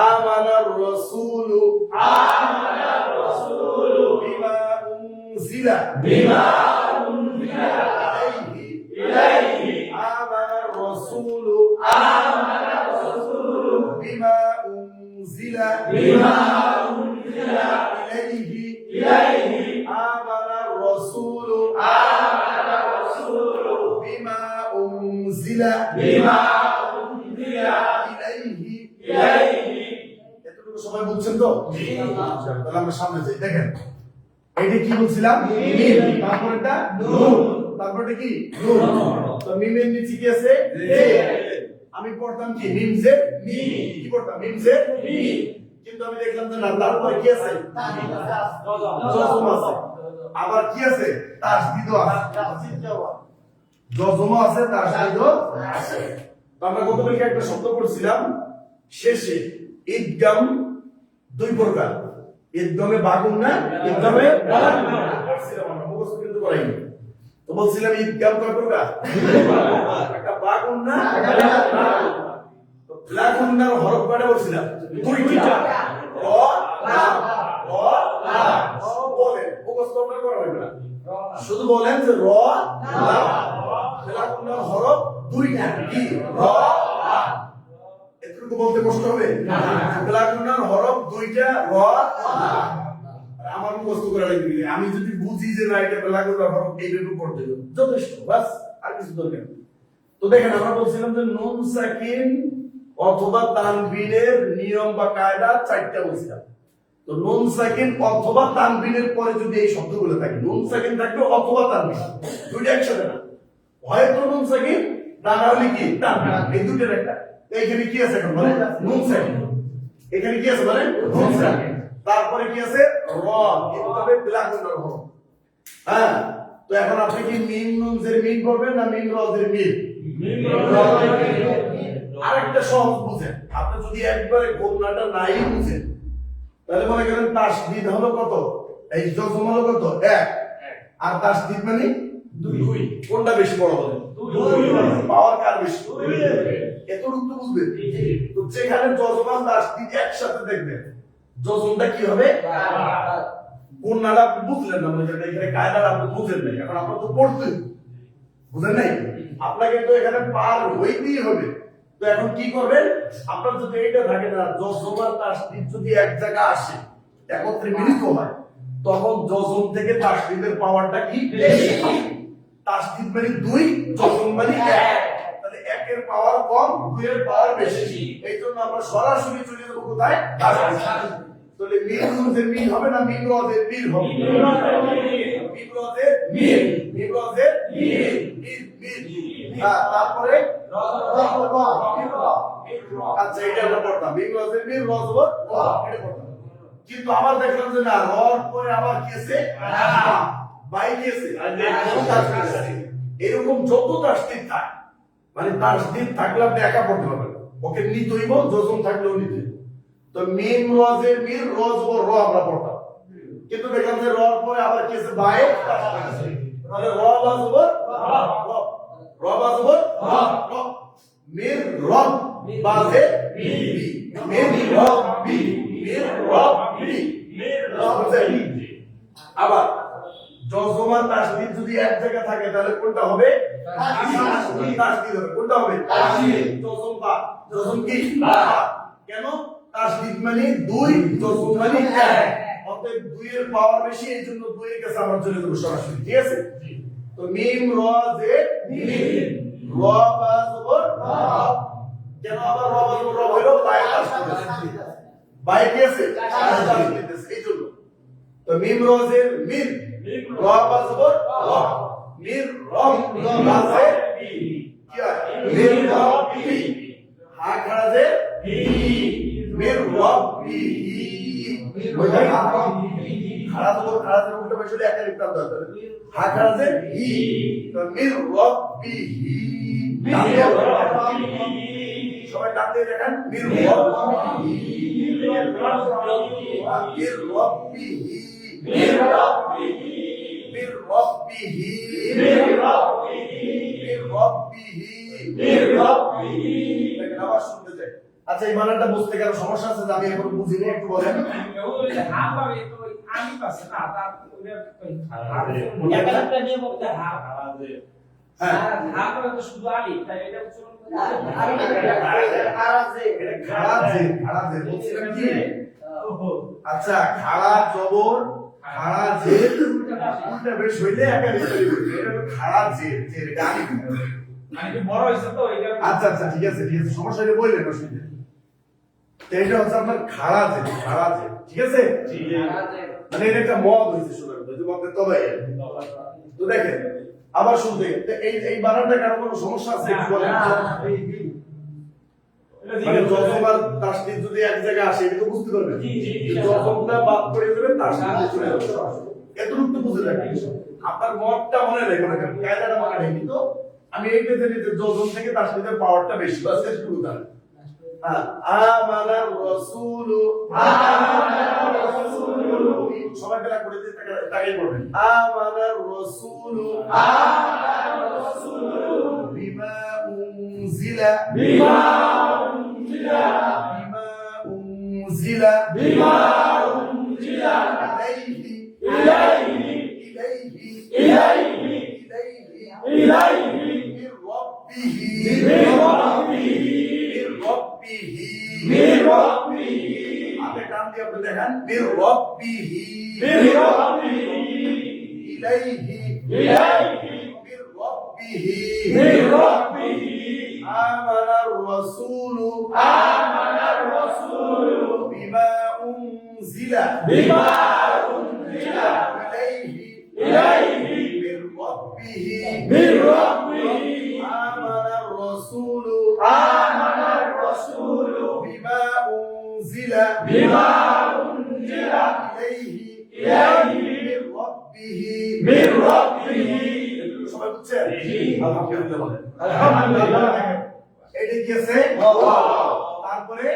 আমানার রাসূলু, আমানার রাসূলু বিমা উনজিলা, বিমা উনজিলা ইলাইহি, ইলাইহি। আমানার রাসূলু, আমানার রাসূলু বিমা উনজিলা, বিমা উনজিলা ইলাইহি, ইলাইহি। আমানার রাসূলু, আমানার রাসূলু বিমা উনজিলা, বিমা উনজিলা ইলাইহি, ইলাইহি। এতটুকু সবাই বুঝছেন তো? তাহলে আমরা সামনে যাই। দেখেন এইটা কি বলছিলাম? মিম, তারপরটা নুন, তারপরটা কি নুন। তো মিমের নিচে কি আছে? জে। আমি পড়তাম কি মিম জে মি, কি পড়তাম মিম জে মি। কিন্তু আমি দেখলাম যে না, তারপরে কি আছে? জজম আছে। আবার কি আছে? তাসদীদ আছে। জজম আছে, তাসদীদ আছে। তো আমরা গতকালকে একটা শব্দ পড়ছিলাম শেষে, ইদগাম দুই প্রকার, ইদগামে বাগুন না, ইদগামে বাগুন না। পড়ছিলাম আমরা, মুখস্থ কিন্তু করাইনি। তো বলছিলাম ইদগাম কয় প্রকার? একটা বাগুন না, একটা বাগুন। তো বাগুন না হরফ কয়টা বলছিলাম? দুইটা, র লাম, র লাম। বলেন মুখস্থ করা হবে না, শুধু বলেন যে র লাম। বেলাগুন্নার হরফ দুইটা কি র লা এটুকু বলতে কষ্ট হবে না বেলাগুন্নার হরফ দুইটা র লা আমার মুখস্থ করে লাগবে আমি যদি বুঝি যে না এটা বেলাগুন্নার হরফ এইভাবে পড়তে হবে যথেষ্ট বাস আর কিছু দরকার নেই তো দেখেন আমরা বলছিলাম যে নুন সাকিন অথবা তানবিনের নিয়ম বা কায়দা চারটা বলছিলাম তো নুন সাকিন অথবা তানবিনের পরে যদি এই শব্দগুলো থাকে নুন সাকিন থাকবে অথবা তানবিন দুইটা একসাথে না হয়তো নুন সাকিন না হলে কি তানবিন এই দুটোর একটা এইখানে কি আছে এখন বলেন নুন সাকিন এখানে কি আছে বলেন নুন সাকিন তারপরে কি আছে র এভাবে বেলাগুন্নার হরফ হ্যাঁ তো এখন আপনি কি মিম নুন জের মিম পড়বেন না মিম র জের মিম আরেকটা সহজ বুঝেন আপনি যদি একবারে গোমনাটা নাই বুঝেন তাহলে মনে করেন তাসদীদ হলো কত এই জজম হলো কত 1 আর তাসদীদ মানে 2 কোনটা বেশি বড় বলেন 2 পাওয়ার কার বেশি 2 এতটুকু তো বুঝবেন তো যেখানে জজম আর তাসদীদ একসাথে দেখবেন জজমটা কি হবে কোনটা বুঝলেন না মানে এখানে কায়দাটা আপনি বুঝেন না এখন আপনারা তো পড়তে বুঝেন নাই আপনাকে তো এখানে পার হইতেই হবে তো এখন কি করবেন আপনার যদি এইটা থাকে না জজম আর তাসদীদ যদি এক জায়গা আসে একত্রে মিলিত হয় তখন জজম থেকে তাসদীদের পাওয়ারটা কি বেশি তাসদীদ মানে 2 জজম মানে 1 তাহলে 1 এর পাওয়ার কম 2 এর পাওয়ার বেশি এইজন্য আমরা সরাসরি চলে যাব কোথায় তাসদীদ তাহলে মিম নুনের মিম হবে না মিম রজের মিম হবে মিম রজের মিম মিম রজের মিম মিম হ্যাঁ তারপরে আচ্ছা এটা আমরা পড়তাম মিম রজের মিম রজ হবে এটা পড়তাম কিন্তু আবার দেখলাম যে না রর পরে আবার কি আছে বাই কি আছে এরকম যত তাসদীদ থাকে মানে তাসদীদ থাকলে আপনি একা পড়তে পারবেন ওকে নিতে হইব জজম থাকলেও নিতে হইব তো মিম রজের মির রজ ও র আমরা পড়তাম কিন্তু দেখলাম যে রর পরে আবার কি আছে বাই তাহলে র বাজ হবে র বাজ হবে র মির রব বাজে বি মির রব বি মির রব বি মির রব বি আবার জজম আর তাসদীদ যদি এক জায়গায় থাকে তাহলে কোনটা হবে তাসদীদ হবে কোনটা হবে তাসদীদ জজম বা জজম কি কেন তাসদীদ মানে 2 জজম মানে 1 অতএব 2 এর পাওয়ার বেশি এইজন্য 2 এর কাছে আমরা চলে যাব সরাসরি ঠিক আছে তো মিম র জে মিম র বা জবর র কেন আবার র বা জবর র হলো বাই তাসদীদ বাই কি আছে তাসদীদ এইজন্য তো মিম র জে মিম র বা জবর র মির র বা জে কি হয় মির র বি হা খাড়া জে বি মির রাব্বিহি খাড়া তো উল্টো বসলে একটা লিখতে দরকার হা খাড়া যে হি তো মির রাব্বিহি সবাই ডাক দিয়ে দেখেন মির রাব্বিহি মির রাব্বিহি মির রাব্বিহি মির রাব্বিহি মির রাব্বিহি মির রাব্বিহি মির রাব্বিহি দেখেন আবার শুনতে চাই আচ্ছা এই মানাটা বুঝতে গেলে সমস্যা আছে যে আমি এখন বুঝিনি একটু বলেন আমি পাশে না তার একটা নিয়ে বলতে হ্যাঁ হা করে তো শুধু আলি তাই এটা উচ্চারণ খাড়া জে বলছিলাম কি আচ্ছা খাড়া জবর খাড়া জে উল্টা বেশ হইলে একা লিখতে হবে এটা খাড়া জে জে গালি মানে বড় হইছে তো এটা আচ্ছা আচ্ছা ঠিক আছে সমস্যা নেই বললেন অসুবিধা এইটা হচ্ছে আপনার খাড়া জে ঠিক আছে মানে এটা একটা মদ হইছে শোনার যদি মতে তবে তো দেখেন আবার শুনতে এই বানানটা কারো কোনো সমস্যা আছে একটু বলেন মানে জজম আর তাসদীদ যদি এক জায়গায় আসে এটা তো বুঝতে পারবেন জজমটা বাদ করে দেবেন তাসদীদ চলে যাবে এতটুকু তো বুঝে রাখবেন আপনার মতটা মনে রাখবেন না কায়দাটা মনে রাখবেন কিন্তু আমি এইটা জানি যে জজম থেকে তাসদীদের পাওয়ারটা বেশি বাস একটু উদাহরণ আমানার রাসূলু সবাই বেলা করে দিয়ে তাকাই পড়বেন আমানার রাসূলু বিমা উনজিলা ইলাইহি টান দিয়ে আপনি দেখান মির রাব্বিহি ইলাইহি মির রাব্বিহি আমানার রাসূলু বিমা উনজিলা ইলাইহি মির রাব্বিহি আমানার রাসূলু বিমা উনজিলা ইলাইহি মির রাব্বিহি সবাই বুঝছেন আলহামদুলিল্লাহ বলেন আলহামদুলিল্লাহ এটি কি আছে তারপরে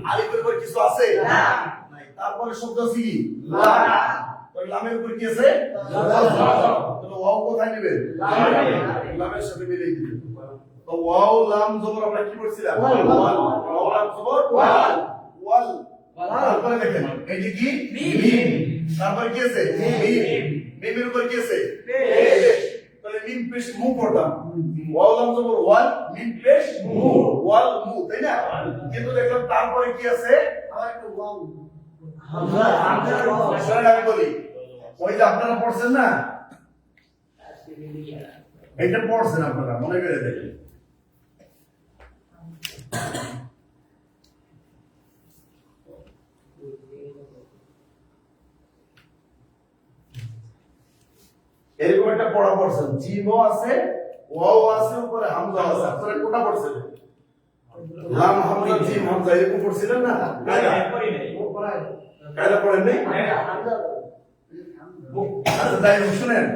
আলিফের উপর কিছু আছে নাই তারপরে শব্দ আছে কি লামের উপর কি আছে তাহলে ওয়াও কোথায় নেবেন লামের সাথে মিলিয়ে দিবেন তো ওয়াও লাম জবর আমরা কি করছিলাম ওয়াও লাম জবর ওয়াল তারপরে দেখেন এই যে কি মিম তারপরে কি আছে মিম মিমের উপর কি আছে পেশ তাহলে মিম পেশ মু পড়তাম ওয়াও লাম জবর ওয়াল মিম পেশ মু ওয়াল মু তাই না কিন্তু দেখলাম তারপরে কি আছে আবার একটু ওয়াও হামজা আমি বলি ওই যে আপনারা পড়ছেন না এটা পড়ছেন আপনারা মনে করে দেখেন এরকম একটা পড়া পড়ছেন জিমও আছে ওয়াও আছে উপরে হামজা আছে আপনারা কোনটা পড়ছেন লাম হামজা জিম হামজা এরকম পড়ছিলেন না কায়দা পড়েন নাই আচ্ছা তাই শুনেন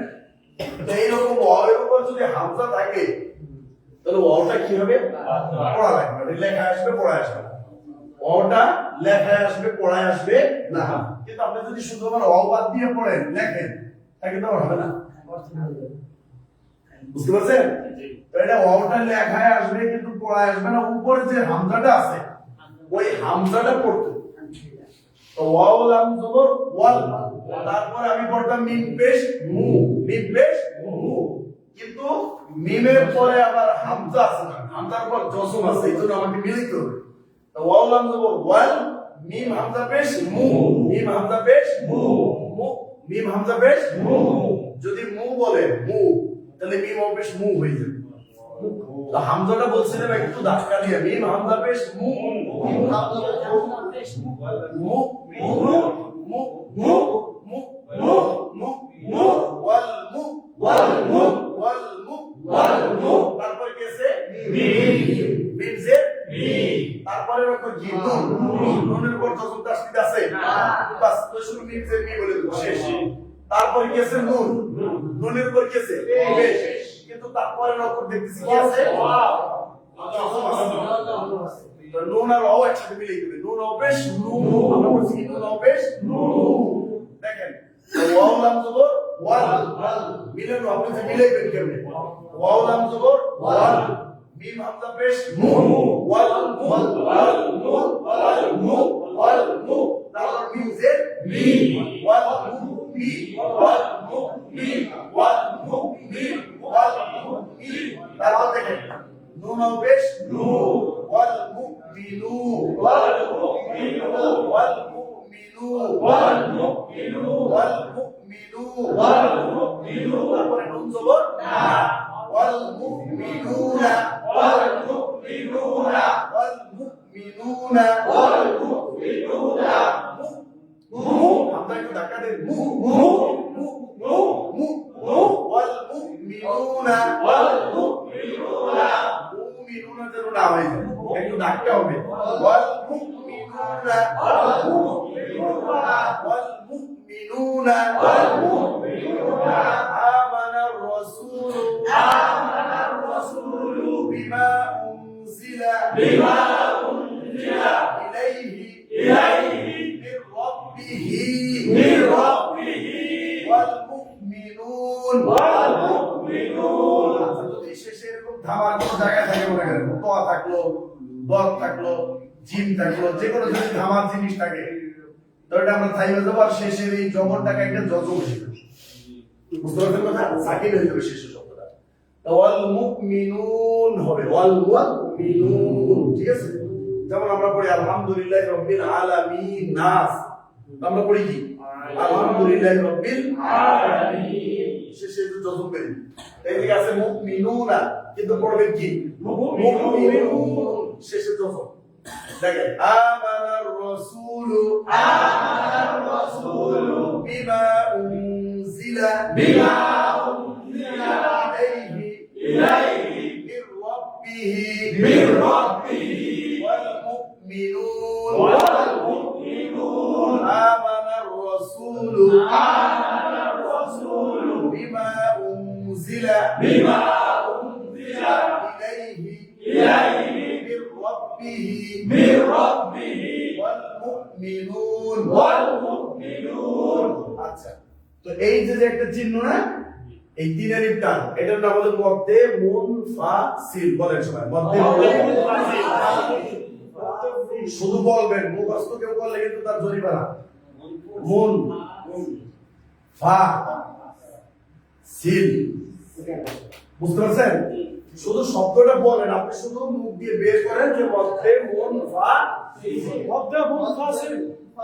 তো এইরকম ওয়াওয়ের উপর যদি হামজা থাকে তাহলে ওয়াওটা কি হবে পড়া লাগবে লেখা আসবে পড়া আসবে ওয়াওটা লেখায় আসবে পড়ায় আসবে না কিন্তু আপনি যদি শুধুমাত্র ওয়াও বাদ দিয়ে পড়েন লেখেন তাহলে তো হবে না বুঝতে পারছেন তো এটা ওয়াওটা লেখায় আসবে কিন্তু পড়ায় আসবে না উপরে যে হামজাটা আছে ওই হামজাটা পড়তে তো ওয়াও লাম জবর ওয়াল তারপর আমি পড়তাম মিম পেশ মু কিন্তু মিমের পরে আবার হামজা আছে না হামজার পর জজম আছে এইজন্য আমাকে মিলাইতে হবে তো ওয়াও লাম জবর ওয়াল মিম হামজা পেশ মু মিম হামজা পেশ মু মিম হামজা পেশ মু যদি মু বলে মু তাহলে মিম পেশ মু হয়ে যাবে তো হামজাটা বলছিলাম একটু ধাক্কা দিয়ে মিম হামজা পেশ মু মিম হামজা পেশ মু মু মু মু মু মু মু মু মু ওয়াল মু তারপর কি আছে মিম জে তারপরে রকম জি নুনের পর যখন তাসদীদ আছে বাস তো শুরু মিম জে মি বলে দেব শেষ তারপর কি আছে নুনের পর কি আছে পেশ কিন্তু তারপরে রকম দেখতেছি কি আছে নুন আর ওয়াও একসাথে মিলিয়ে দিবে নুন ও পেশ নু আমরা বলছি নুন ও পেশ নু দেখেন ওয়াও লাম জবর ওয়াল মিলানো আপনি যে মিলাইবেন কেমনে ওয়াও লাম জবর ওয়াল মিম হামজা পেশ মু ওয়াল মু ওয়াল মু ওয়াল মু ওয়াল মু তারপর মিম জের মি ওয়াল মু মি ওয়াল মু মি ওয়াল মু মি ওয়াল মু মি তারপর দেখেন নুন ও পেশ নু ওয়াল মুমিনু ওয়াল মুমিনু ওয়াল মুমিনু ওয়াল মুমিনু ওয়াল মুমিনু ওয়াল মুমিনু তারপরে নুন জবর না ওয়াল মুমিনুনা ওয়াল মুমিনুনা ওয়াল মুমিনুনা ওয়াল মুমিনুনা মু আমরা একটু ধাক্কা দেন মু মু মু মু মু মু ওয়াল মুমিনুনা ওয়াল মুমিনুনা মুমিনুনা যেন না হয় একটু ধাক্কা হবে ওয়াল মুমিনুনা ওয়াল মুমিনুনা ওয়াল মুমিনুনা ওয়াল মুমিনুনা আমানার রাসূলু বিমা উনজিলা ইলাইহি মির রাব্বিহি ওয়াল মুমিনুন আচ্ছা যদি শেষে এরকম ধামার কোন জায়গা থাকে মনে করেন তো থাকলো দল থাকলো জিম থাকলো যে কোনো যদি ধামার জিনিস থাকে তো এটা আমরা থাইমে যাব আর শেষের এই জবরটাকে একটা জজম হিসেবে বুঝতে পারছেন কথা সাকিন হয়ে যাবে শেষের শব্দটা ওয়াল মুমিনুন হবে ওয়াল মুমিনুন ঠিক আছে যেমন আমরা পড়ি আলহামদুলিল্লাহ রাব্বিল আলামিন নাস, আমরা পড়ি কি আলহামদুলিল্লাহ রাব্বিল আলামিন, শেষে একটু যতন করি। এইদিকে আছে মুমিনুনা, কিন্তু পড়বে কি মুমিনুন, শেষে যতন। দেখেন আমানার রাসূলু বিমা উনজিলা ইলাইহি মির রাব্বিহি ওয়াল মুমিনুন আমানার রাসূলু বিমা উনজিলা ইলাইহি মির রাব্বিহি ওয়াল মুমিনুন। আচ্ছা, তো এই যে একটা চিহ্ন না, এই তিনের টান, এটার নাম হলো মধ্যে মুনফাসিল। বলেন সবাই, মধ্যে মুনফাসিল। শুধু বলবেন, মুখস্থ কেউ বললে কিন্তু তার জরিমানা। মুন ফা সিল, বুঝতে পারছেন? শুধু শব্দটা বলেন, আপনি শুধু মুখ দিয়ে বের করেন যে মধ্যে মুনফাসিল। মধ্যে মুনফাসিল,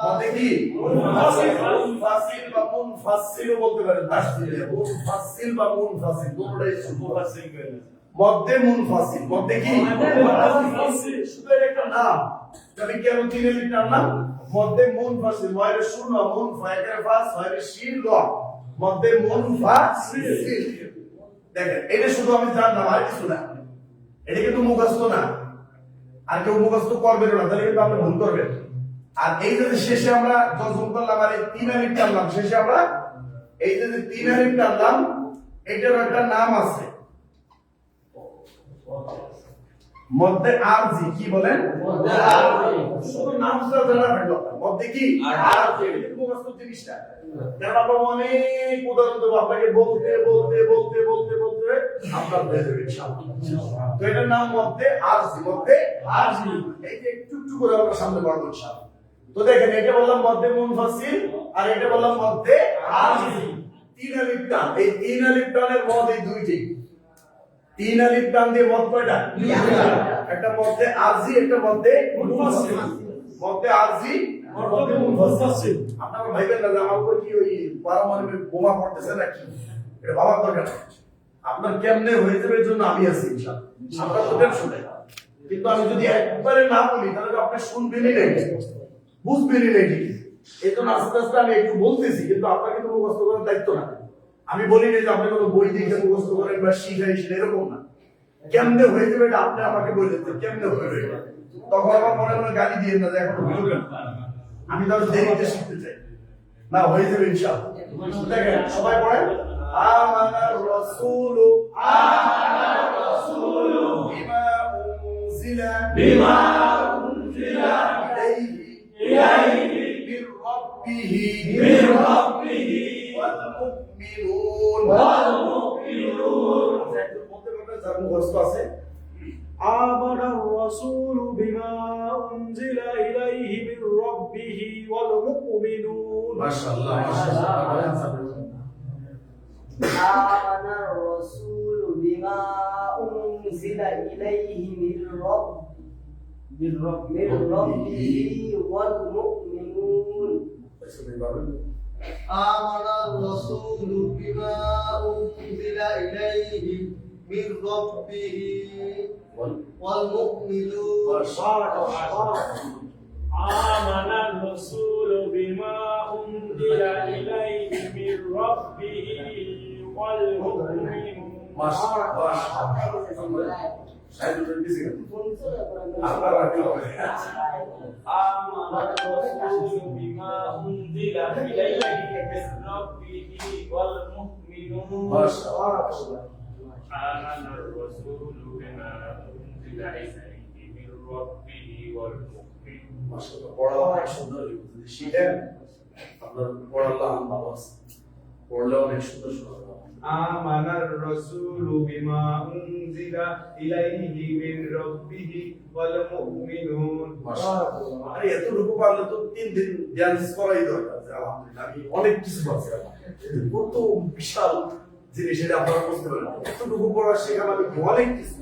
মধ্যে কি মুনফাসিল বা মুনফাসিল বলতে পারেন। তাসদীদে মুনফাসিল বা মুনফাসিল দুটোটাই মুনফাসিল করেন। মধ্যে মুনফাসিল, মধ্যে কি মুনফাসিল, শুধু এটা একটা নাম। আমি কেন তিনে লিখলাম না? মধ্যে মুনফাসিল, ময়ের শূন্য, মুন ফায়ের ফাস, ফায়ের শির ল, মধ্যে মুনফাসিল। দেখেন, এটা শুধু আমি জানলাম, আর কিছু না। এটা কিন্তু মুখস্থ না, আর কেউ মুখস্থ করবেন না, তাহলে কিন্তু আপনি ভুল করবেন। আর এই যে শেষে আমরা যজম করলাম আর এই তিন আলিফ টানলাম, শেষে আমরা এই যে তিন আলিফ টানলাম, এটার একটা নাম আছে, মধ্যে আরজি। কি বলেন? মধ্যে আরজি। শুধু নামটা জানা থাকলো, মধ্যে কি আরজি, মুখস্থ জিনিসটা। কারণ আমরা অনেক উদাহরণ দেবো আপনাকে, বলতে বলতে বলতে বলতে বলতে আপনার হয়ে যাবে ইনশাআল্লাহ। তো এটার নাম মধ্যে আরজি, মধ্যে আরজি। এই যে একটু একটু করে আমরা সামনে বাড়বো ইনশাআল্লাহ। তো দেখেন, এটা বললাম মধ্যে মুনফাসিল, আর এটা বললাম মধ্যে আরজি। তিন আলিফ টান, এই তিন আলিফ টানের মধ্যে এই দুইটি। তিন আলিফ টান দিয়ে মত কয়টা? একটা মধ্যে আরজি, একটা মধ্যে মুনফাসিল। মধ্যে আরজি, মধ্যে মুনফাসিল। আপনারা ভাইবেন না যে আমার উপর কি ওই পারমাণবিক বোমা পড়তেছে নাকি, এটা ভাবার দরকার নেই। আপনার কেমনে হয়ে যাবে এর জন্য আমি আছি ইনশাআল্লাহ। আপনারা তো টেনশন নেই, কিন্তু আমি যদি একবারে না বলি তাহলে আপনি শুনবেনই না, বুঝবেনই না। এই জন্য আস্তে আস্তে আমি একটু বলতেছি, কিন্তু আপনার কিন্তু মুখস্থ করার দায়িত্ব না। আমি বলি না যে আপনি কোনো বই দেখে মুখস্থ করেন বা শিখাই, সেটা এরকম না। কেমনে হয়ে যাবে এটা আপনি আমাকে বললেন, কেমনে হয়ে যাবে, তখন আমার মনে মনে গালি দিয়ে না যে এখন আমি তাহলে দেরিতে শিখতে চাই না, হয়ে যাবে ইনশাআল্লাহ। দেখেন সবাই পড়েন, আমানার রাসূলু বিমা উনজিলা ইলাইহি মির রাব্বিহি ওয়াল মুমিনুন। একটু বলতে পারবেন যার মুখস্থ আছে? আমানার রাসূলু বিমা উনজিলা ইলাইহি মির রাব্বিহি ওয়াল মুমিনুন। মাশাআল্লাহ, মাশাআল্লাহ। আমানার রাসূলু বিমা উনজিলা ইলাইহি মির রাব্বিহি ওয়াল মুমিনুন। আমানার রাসূলু বিমা উনজিলা ইলাইহি মির রাব্বিহি ওয়াল মুমিনুন। আমানার রাসূলু বিমা উনজিলা ইলাইহি মির রাব্বিহি ওয়াল মুমিনুন। মাশাআল্লাহ। সাইদুল বিসি আপনারা আমানার রাসূলু বিমা উনজিলা ইলাইহি মির রাব্বিহি ওয়াল মুমিনুন। মাশাআল্লাহ। আমানার রাসূলু বিমা উনজিলা ইলাইহি মির রাব্বিহি ওয়াল মুমিনুন। মাশাআল্লাহ, পড়া অনেক সুন্দর। যদি শিখেন আপনার পড়াটা ভালো আছে, পড়লে অনেক সুন্দর শোনা। আমানার রাসূলু বিমা উনজিলা ইলাইহি মির রাব্বিহি ওয়াল মুমিনুন। মাশাআল্লাহ। আরে এতটুকু পারলে তো 3 দিন ডান্স করাই দরকার। আলহামদুলিল্লাহ, আমি অনেক কিছু পাচ্ছি। কত বিশাল জিনিস এটা আপনারা বুঝতে পারেন। এতটুকু পড়া শেখা মানে অনেক কিছু।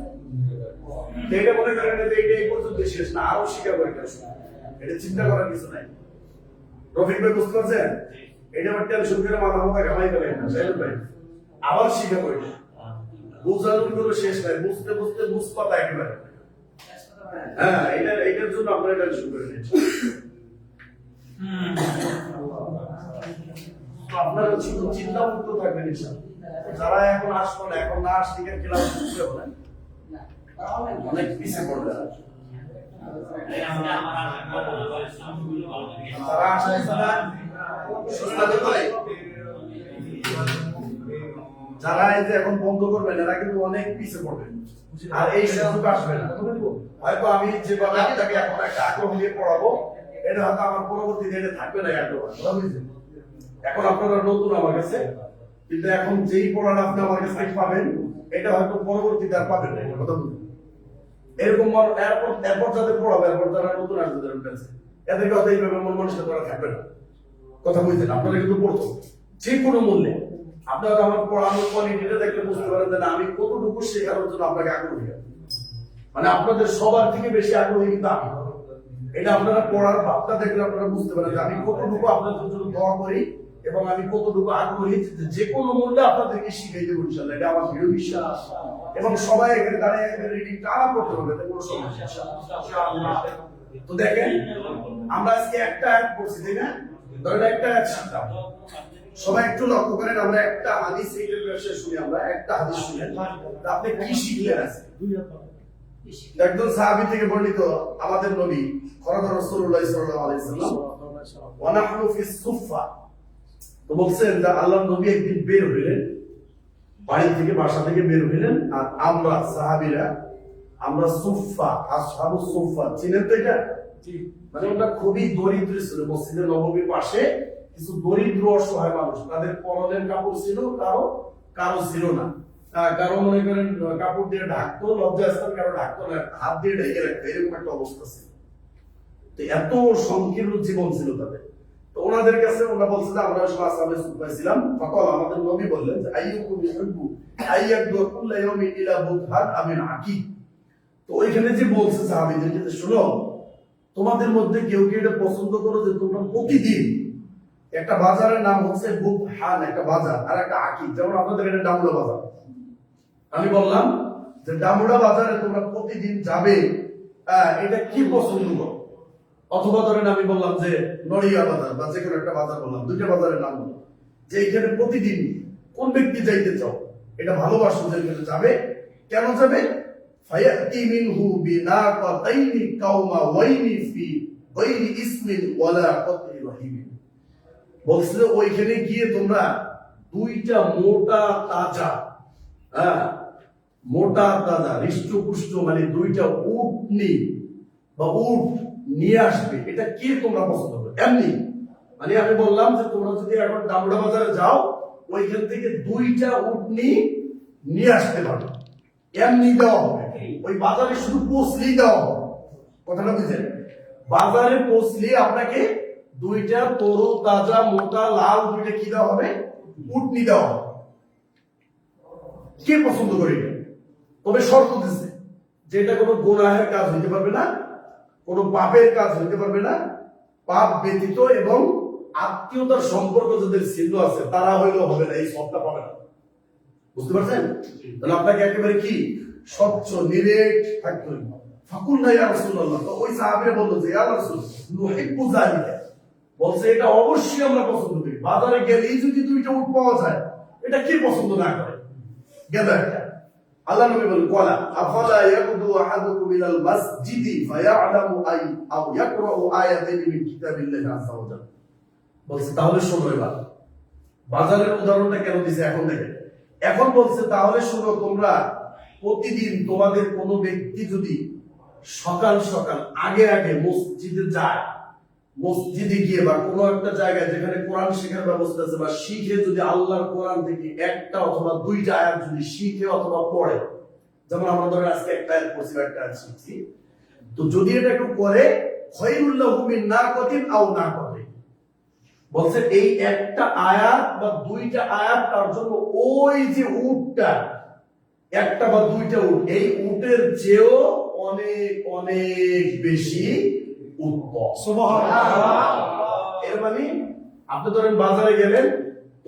তো এটা মনে করেন যে এটা এই পর্যন্ত শেষ না, আরো শিক্ষা করে এটা চিন্তা করার কিছু নাই। রফিক ভাই বুঝতে পারছেন? এটা আমার টেনশন করে মাথা মাথা ঘামাই গেলেন না সাহেব ভাই, আবার শিক্ষা করে বুঝানোর কোনো শেষ নাই, বুঝতে বুঝতে বুঝ পাতা একেবারে। হ্যাঁ, এটার জন্য আপনারা টেনশন করে নিয়েছেন। আপনারা চিন্তা মুক্ত থাকবেন ইনশাআল্লাহ। যারা এখন আসলো না, এখন না আসলে ক্লাস শুরু হবে না, অনেক পিছিয়ে পড়বে। যারা আসছে না সুস্থাতে করে, যারা এই যে এখন বন্ধ করবেন এরা কিন্তু অনেক পিছিয়ে পড়বে, আর এই সুযোগ আসবে না। হয়তো আমি যেভাবে আপনাকে এখন একটা আগ্রহ নিয়ে পড়াবো, এটা হয়তো আমার পরবর্তী দিনে থাকবে না আগ্রহ। এখন আপনারা নতুন আমার কাছে, কিন্তু এখন যেই পড়াটা আপনি আমার কাছে পাবেন এটা হয়তো পরবর্তীতে আর পাবেন না। এটা কথা বুঝুন, এরকম এরপর যাদের পড়াবে, এরপর যারা নতুন আসবে যাদের কাছে, এদেরকে হয়তো এইভাবে মন মানুষের করা থাকবে না। কথা বুঝছেন? আপনারা কিন্তু পড়তো যে কোনো মূল্যে আপনারা আমার পড়ানোর কোয়ালিটিটা দেখলে বুঝতে পারেন যে না আমি কতটুকু শেখানোর জন্য আপনাকে আগ্রহী, মানে আপনাদের সবার থেকে বেশি আগ্রহী কিন্তু আমি। এটা আপনারা পড়ার ভাবটা দেখলে আপনারা বুঝতে পারেন যে আমি কতটুকু আপনাদের জন্য দোয়া করি এবং আমি কতটুকু আগ্রহী যে কোনো মূল্যে আপনাদেরকে শিখাই দেবো ইনশাআল্লাহ। এটা আমার দৃঢ় বিশ্বাস, এবং সবাই এখানে দাঁড়িয়ে রিডিং টানা করতে হবে, কোনো সমস্যা ইনশাআল্লাহ। তো দেখেন আমরা আজকে একটা অ্যাড করছি, তাই না? ধরেন একটা অ্যাড শিখলাম, সবাই একটু লক্ষ্য করেন, আমরা একটা হাদিস এইটার ব্যবসায় শুনি, আমরা একটা হাদিস শুনেন, আপনি কি শিখলেন আজকে? একজন সাহাবী থেকে বর্ণিত, আমাদের নবী খরাদ রাসূলুল্লাহ সাল্লাল্লাহু আলাইহি ওয়াসাল্লাম ওয়া নাহনু ফিস সুফফা, তো বলছেন যে আল্লাহর নবী একদিন বের হইলেন, বাড়ি থেকে বাসা থেকে বের হইলেন, আর আমরা সাহাবীরা আমরা সুফফা, আসহাবু সুফফা, চিনেন তো এটা? মানে ওটা খুবই দরিদ্র ছিল, মসজিদে নববীর পাশে কিছু দরিদ্র অসহায় মানুষ, তাদের পরনের কাপড় ছিল, কারো ছিল না, কারো মনে করেন কাপড় দিয়ে ঢাকতো, লজ্জাস্থান কারো ঢাকতো না, হাত দিয়ে ঢেকে রাখতো, এরকম একটা অবস্থা ছিল। তো এত সংকীর্ণ জীবন ছিল তাদের। তো ওনাদের কাছে ওরা বলছে যে আমরা সব আসামে সুফা ছিলাম, ফকল আমাদের নবী বললেন যে আইয়ুকুম ইউহিব্বু আইয়াকদু কুল্লা ইয়াউমিন ইলা বুতহান আমিন আকিব। তো ওইখানে যে বলছে সাহাবীদেরকে যে শুনো, তোমাদের মধ্যে কেউ কি এটা পছন্দ করো যে তোমরা প্রতিদিন একটা বাজারের নাম হচ্ছে বুতহান, একটা বাজার, আর একটা আকিব, যেমন আপনাদের এটা ডামুড়া বাজার, আমি বললাম যে ডামুড়া বাজারে তোমরা প্রতিদিন যাবে, এটা কি পছন্দ করো? অথবা ধরেন আমি বললাম যে নড়িয়া বাজার বা যে কোনো একটা বাজার বললাম, দুইটা বাজারের নাম বললাম, যে এখানে প্রতিদিন কোন ব্যক্তি যাইতে চাও, এটা ভালোবাসো যে এখানে যাবে, কেন যাবে? ফায়াতি মিনহু বিনাকাতাইনি কাওমা ওয়াইনি ফি গায়রি ইসমিন ওয়ালা কাতই রাহিম। বলছিল ওইখানে গিয়ে তোমরা দুইটা মোটা তাজা, মোটা তাজা হৃষ্টপুষ্ট, মানে দুইটা উটনি বা উট নিয়ে আসবে, এটা কি তোমরা পছন্দ করো? এমনি মানে আমি বললাম যে তোমরা যদি এখন ডামুড়া বাজারে যাও, ওইখান থেকে দুইটা উটনি নিয়ে আসতে পারো, এমনি দেওয়া হবে, ওই বাজারে শুধু পৌঁছলেই দেওয়া হবে। কথাটা বুঝলেন? বাজারে পৌঁছলে আপনাকে দুইটা তরু তাজা মোটা লাল দুইটা কি দেওয়া হবে? উটনি দেওয়া হবে। কে পছন্দ করে? তবে শর্ত দিচ্ছে যে এটা কোনো গুনাহের কাজ হইতে পারবে না, কোনো পাপের কাজ হইতে পারবে না, পাপ ব্যতীত, এবং আত্মীয়তার সম্পর্ক যাদের ছিন্ন আছে তারা হইলেও হবে না, এই সবটা পাবে না। বুঝতে পারছেন? তাহলে আপনাকে একেবারে কি স্বচ্ছ নিরেট থাকতে হবে। ফাকুলনা ইয়া রাসূলুল্লাহ, তো ওই সাহাবীরা বলল যে ইয়া রাসূল নুহিব্বু যালিকা, বলছে এটা অবশ্যই আমরা পছন্দ করি। বাজারে গেলেই যদি দুইটা উট পাওয়া যায়, এটা কে পছন্দ না করে? গেল একটা। আল্লাহ নবী বলেন ক্বালা আফালা ইয়াকুদু আহাদুকুম ইলাল মাসজিদি ফায়ালামু আই আও ইয়াকরাউ আয়াতাইন মিন কিতাবিল্লাহি আযজা ওয়া জাল্লা। বলছে তাহলে শোনো, এবার বাজারের উদাহরণটা কেন দিছে এখন দেখেন। এখন বলছে তাহলে শোনো, তোমরা প্রতিদিন তোমাদের কোনো ব্যক্তি যদি সকাল সকাল আগে আগে মসজিদে যায়, মসজিদে গিয়ে বা কোনো একটা জায়গায় যেখানে কোরআন শেখার ব্যবস্থা আছে, বা শিখে যদি আল্লাহর কোরআন থেকে একটা অথবা দুইটা আয়াত যদি শিখে অথবা পড়ে, যেমন আমরা ধরেন আজকে একটা আয়াত পড়ছি বা একটা আয়াত শিখছি, তো যদি এটা একটু করে খায়রুল লাহু মিন নাকাতিন আও নাকাতিন, বলছে এই একটা আয়াত বা দুইটা আয়াত তার জন্য ওই যে উটটা, একটা বা দুইটা উট, এই উটের চেয়েও অনেক অনেক বেশি উত্তম। এর মানে আপনি ধরেন বাজারে গেলেন,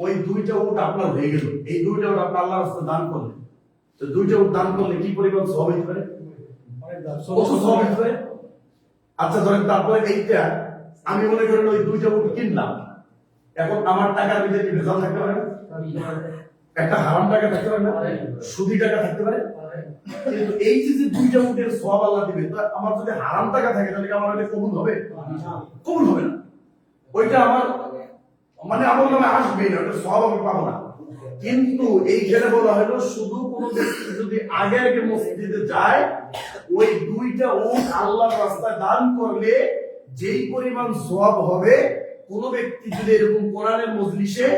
ওই 2টা উট আপনার হয়ে গেল, এই 2টা উট আপনি আল্লাহর রাস্তায় দান করলেন, তো 2টা উট দান করলে কি পরিমাণ সওয়াব হতে পারে? কত সওয়াব হতে পারে? আচ্ছা ধরেন তারপরে এইটা আমি মনে করেন ওই 2টা উট কিনলাম, এখন আমার টাকার ভিতরে কি ভেজাল থাকতে পারে? একটা হারাম টাকা থাকতে পারে না, সুদি টাকা থাকতে পারে। কিন্তু এই যে 2টা উটের সওয়াব আল্লাহ দিবে, তো আমার যদি হারাম টাকা থাকে তাহলে কি আমার এটা কবুল হবে? কবুল হবে না। ওইটা আমার মানে আমার নামে আসবে না, ওটা সওয়াব আমি পাবো না। কিন্তু এইখানে বলা হলো শুধু কোন ব্যক্তি যদি আগে আগে মসজিদে যায়, ওই 2টা উট আল্লাহর রাস্তায় দান করলে যেই পরিমাণ সওয়াব হবে, কোন ব্যক্তি যদি এরকম কোরআনের মজলিসে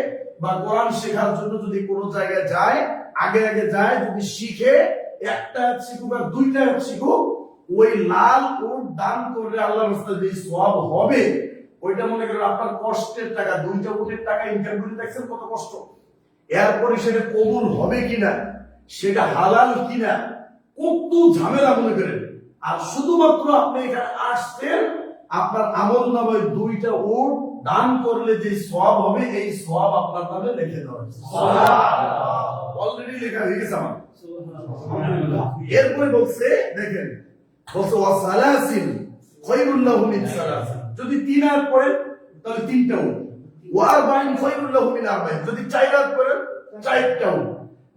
বা কোরআন শেখার জন্য যদি কোনো জায়গায় যায়, আগে আগে যায়, যদি শিখে, একটা শিখুক আর 2টা শিখুক, ওই লাল উট দান করলে আল্লাহর রাস্তায় যে সওয়াব হবে, ওইটা মনে করেন আপনার কষ্টের টাকা, 2টা উটের টাকা ইনকাম করে দেখছেন কত কষ্ট, এরপরে সেটা কবুল হবে কিনা, সেটা হালাল কিনা, কত ঝামেলা মনে করেন। আর শুধুমাত্র আপনি এখানে আসছেন, আপনার আমল নামায় 2টা উট দান করলে যে সওয়াব হবে, এই সওয়াব আপনার নামে লিখে দেওয়া হয়েছে। অলরেডি লেখা হয়ে গেছে আমার। এরপরে বলছে দেখেন, বলছে ওয়াসালাসিন খায়রুল লাহু মিন সালাসিন, যদি 3 রাত পড়েন তাহলে 3টা উট, ওয়ারবাইন খায়রুল লাহু মিন আরবাইন, যদি 4 রাত পড়েন 4টা উট।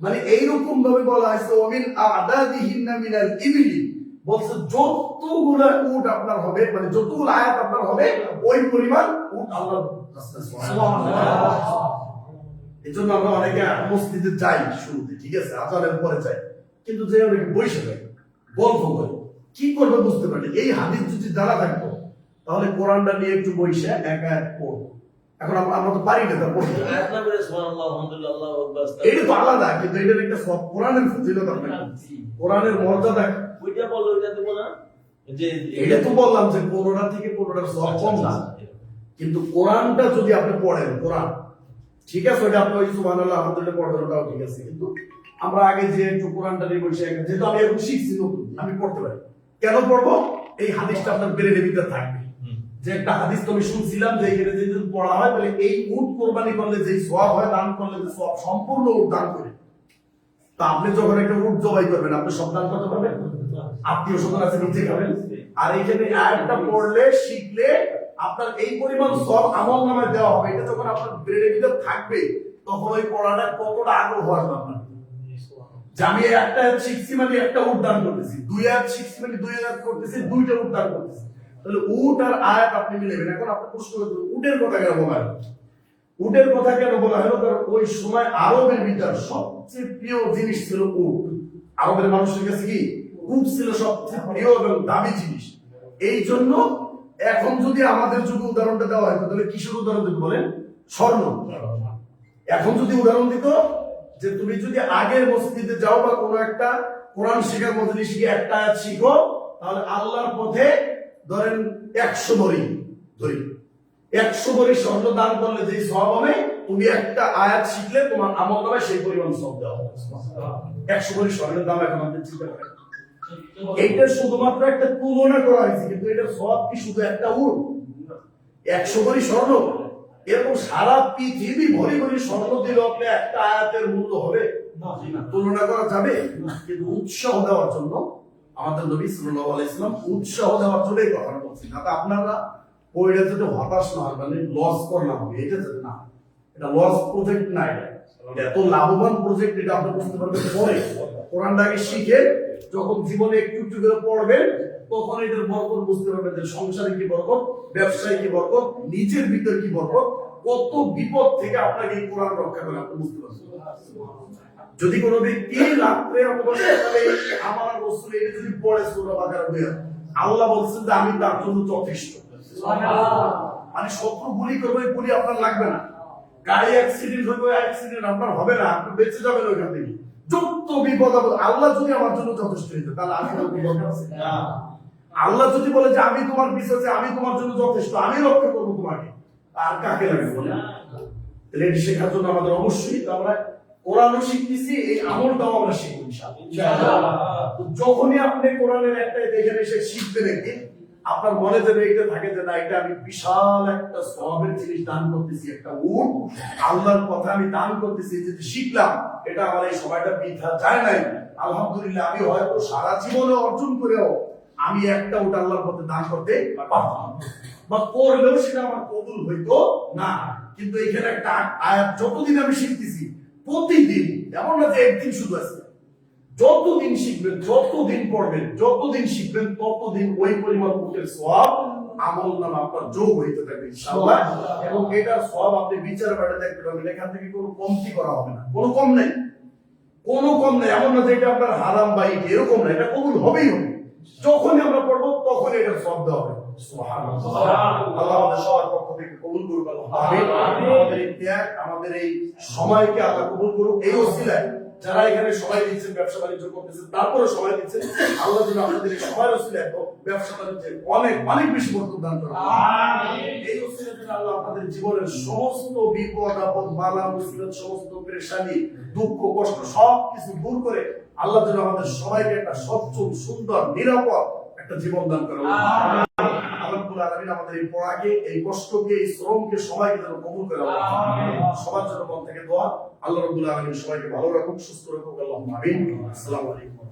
মানে এইরকম ভাবে বলা হয়েছে ওমিন আদাদিহিন্না মিনাল ইবিলি, বলছে যতগুলো উট আপনার হবে, মানে যতগুলো আয়াত আপনার হবে, ওই পরিমাণ উট আল্লাহর রাস্তায়। সুবহানাল্লাহ। এজন্য আমরা অনেকে মসজিদে যাই শুরুতে, ঠিক আছে, আজানের পরে যাই, কিন্তু যে অনেকে বসে যায় গল্প করে, কি করবে বুঝতে পারি। এই হাদিস যদি জানা থাকতো তাহলে কোরআনটা নিয়ে একটু বসে এক আয়াত পড়বো। এখন আমরা তো পারি না, তা পড়তে এটা তো আলাদা, কিন্তু এটার একটা সব কোরআনের ফজিলত, কোরআনের মর্যাদা ওইটা বললো, ওইটা দেবো না যে এটা তো বললাম যে 15টা থেকে 15টার সব কম না, কিন্তু কোরআনটা যদি আপনি পড়েন, কোরআন ঠিক আছে, ওইটা আপনি ওই সুবহানাল্লাহ আলহামদুলিল্লাহ পড়বেন, ওটাও ঠিক আছে, কিন্তু আমরা আগে যে একটু কোরআনটা নিয়ে বসে, যেহেতু আমি এখন শিখছি নতুন, আমি পড়তে পারি, কেন পড়বো? এই হাদিসটা আপনার ব্রেনের ভিতরে থাকবে, যে একটা হাদিস তো আমি শুনছিলাম যে এখানে যদি পড়া হয় তাহলে এই উট কোরবানি করলে যে সওয়াব হয়, দান করলে যে সওয়াব, সম্পূর্ণ উট দান করে। তা আপনি যখন একটা উট জবাই করবেন, আপনি সব দান করতে পারবেন, আত্মীয় স্বজন আছে নিচে খাবেন, আর এইখানে আয়াতটা পড়লে শিখলে আপনার এই পরিমাণ সব আমল নামায় দেওয়া হবে। এটা যখন আপনার ব্রেনের ভিতরে থাকবে, তখন ওই পড়াটা কতটা আগ্রহ আসবে আপনার, যে আমি একটা শিখছি মানে একটা উট দান করতেছি, 2 আয়াত শিখছি মানে 2 আয়াত করতেছি, 2টা উট দান করতেছি, তাহলে উট আর আয়াত আপনি মিলাবেন। এখন আপনি প্রশ্ন করবেন উটের কথা কেন বলা হলো? উটের কথা কেন বলা হলো? কারণ ওই সময় আরবের ভিতর সবচেয়ে প্রিয় জিনিস ছিল উট। আরবের মানুষের কাছে কি উট ছিল সবচেয়ে প্রিয় এবং দামি জিনিস। এই জন্য এখন যদি আমাদের যুগে উদাহরণটা দেওয়া হয় তাহলে কিসের উদাহরণ দিতে বলেন? স্বর্ণ। এখন যদি উদাহরণ দিত যে তুমি যদি আগের মসজিদে যাও বা কোনো একটা কোরআন শেখার মজলিস গিয়ে একটা আয়াত শিখো, তাহলে আল্লাহর পথে ধরেন 100 ভরি ধরি 100 ভরি স্বর্ণ দান করলে যে সওয়াব হবে, তুমি একটা আয়াত শিখলে তোমার আমল নামায় সেই পরিমাণ সওয়াব দেওয়া হবে। 100 ভরি স্বর্ণের দাম এখন আপনি চিন্তা করেন, এইটা শুধুমাত্র একটা তুলনা করা হয়েছে, কিন্তু এটার সওয়াব কি শুধু একটা উট? 100 ভরি স্বর্ণ, এরকম সারা পৃথিবী ভরি ভরি স্বর্ণ দিলে আপনি একটা আয়াতের মূল্য হবে না, তুলনা করা যাবে। কিন্তু উৎসাহ দেওয়ার জন্য আমাদের নবী সাল্লাল্লাহু আলাইহি ওয়াসাল্লাম উৎসাহ দেওয়ার জন্য এই কথাটা বলছেন, যাতে আপনারা পড়ে যেতে হতাশ না হয়, মানে লস করলাম এটা না, এটা লস প্রজেক্ট না, এটা এত লাভবান প্রজেক্ট, এটা আপনি বুঝতে পারবেন পরে। কোরআনটাকে শিখে যখন জীবনে একটু একটু করে পড়বেন, তখন এটার বরকত বুঝতে পারবেন, যে সংসারে কি বরকত, ব্যবসায় কি বরকত, নিজের ভিতর কি বরকত, কত বিপদ থেকে আপনাকে এই কোরআন রক্ষা করে আপনি বুঝতে পারবেন। যদি কোনো ব্যক্তি রাত্রে অথবা সকালে আমার রাসূল এটা যদি পড়ে সূরা বাকারা 2, আল্লাহ বলছেন যে আমি তার জন্য যথেষ্ট। মানে শত্রু গুলি করবে, গুলি আপনার লাগবে না, গাড়ি অ্যাক্সিডেন্ট হবে, অ্যাক্সিডেন্ট আপনার হবে না, আপনি বেঁচে যাবেন ওইখান থেকে। যত বিপদ আপদ আল্লাহ যদি আমার জন্য যথেষ্ট হইতো, তাহলে আমি কোনো দরকার আছে না। আল্লাহ যদি বলে যে আমি তোমার পিছনে, আমি তোমার জন্য যথেষ্ট, আমি রক্ষা করবো তোমাকে, আর কাকে লাগবে বলে? তাহলে এটি শেখার জন্য আমাদের অবশ্যই আমরা কোরআনও শিখতেছি, এই আমলটাও আমরা শিখবো ইনশাআল্লাহ। তো যখনই আপনি কোরআনের একটা এখানে এসে শিখবেন নাকি আপনার মনে যেন এটা থাকে যে না এটা আমি বিশাল একটা সওয়াবের জিনিস দান করতেছি, একটা উট আল্লাহর কথা আমি দান করতেছি, যদি শিখলাম এটা আমার এই সময়টা বৃথা যায় নাই। আলহামদুলিল্লাহ আমি হয়তো সারা জীবনে অর্জন করেও আমি একটা উট আল্লাহর পথে দান করতে পারতাম বা করলেও সেটা আমার কবুল হইতো না। কিন্তু এখানে একটা আয়াত যতদিন আমি শিখতেছি প্রতিদিন, এমন না যে একদিন শুধু আছে, যতদিন শিখবেন, যতদিন পড়বেন, যতদিন শিখবেন ততদিন ওই পরিমাণ উটের সওয়াব আমল নামা আপনার যোগ হইতে থাকবে ইনশাআল্লাহ। এবং এটার সওয়াব আপনি বিচার বাড়ে দেখতে পাবেন, এখান থেকে কোনো কমতি করা হবে না, কোনো কম নাই, কোনো কম নাই। এমন না যে এটা আপনার হারাম বা এরকম না, এটা কবুল হবেই হবে। যখনই আমরা পড়বো তখন এটার সওয়াব দেওয়া হবে। সুবহানাল্লাহ। আল্লাহ আমাদের সবার পক্ষ থেকে কবুল করুক। আমিন। আমাদের এই ত্যাগ, আমাদের এই সময়কে আল্লাহ কবুল করুক। এই ওসিলায় যারা এখানে সময় দিচ্ছেন, ব্যবসা বাণিজ্য করতেছেন, তারপরে সময় দিচ্ছেন, আল্লাহ যেন আপনাদের এই সময়ের ওসিলায় ব্যবসা বাণিজ্যে অনেক অনেক বেশি বরকত দান করেন। এই ওসিলায় যেন আল্লাহ আপনাদের জীবনের সমস্ত বিপদ আপদ, বালা মুসিবত, সমস্ত পেরেশানি, দুঃখ কষ্ট সবকিছু দূর করে আল্লাহ যেন আমাদের সবাইকে একটা সচ্ছল, সুন্দর, নিরাপদ একটা জীবন দান করেন। আল্লাহ আলামিন আমাদের এই পড়াকে, এই কষ্টকে, এই শ্রমকে সবাইকে যেন কবুল করে। সবার জন্য মন থেকে দোয়া। আল্লাহ রাব্বুল আলামিন সবাইকে ভালো রাখুক, সুস্থ রাখুক। আল্লাহুম্মা আমিন। আসসালামু আলাইকুম।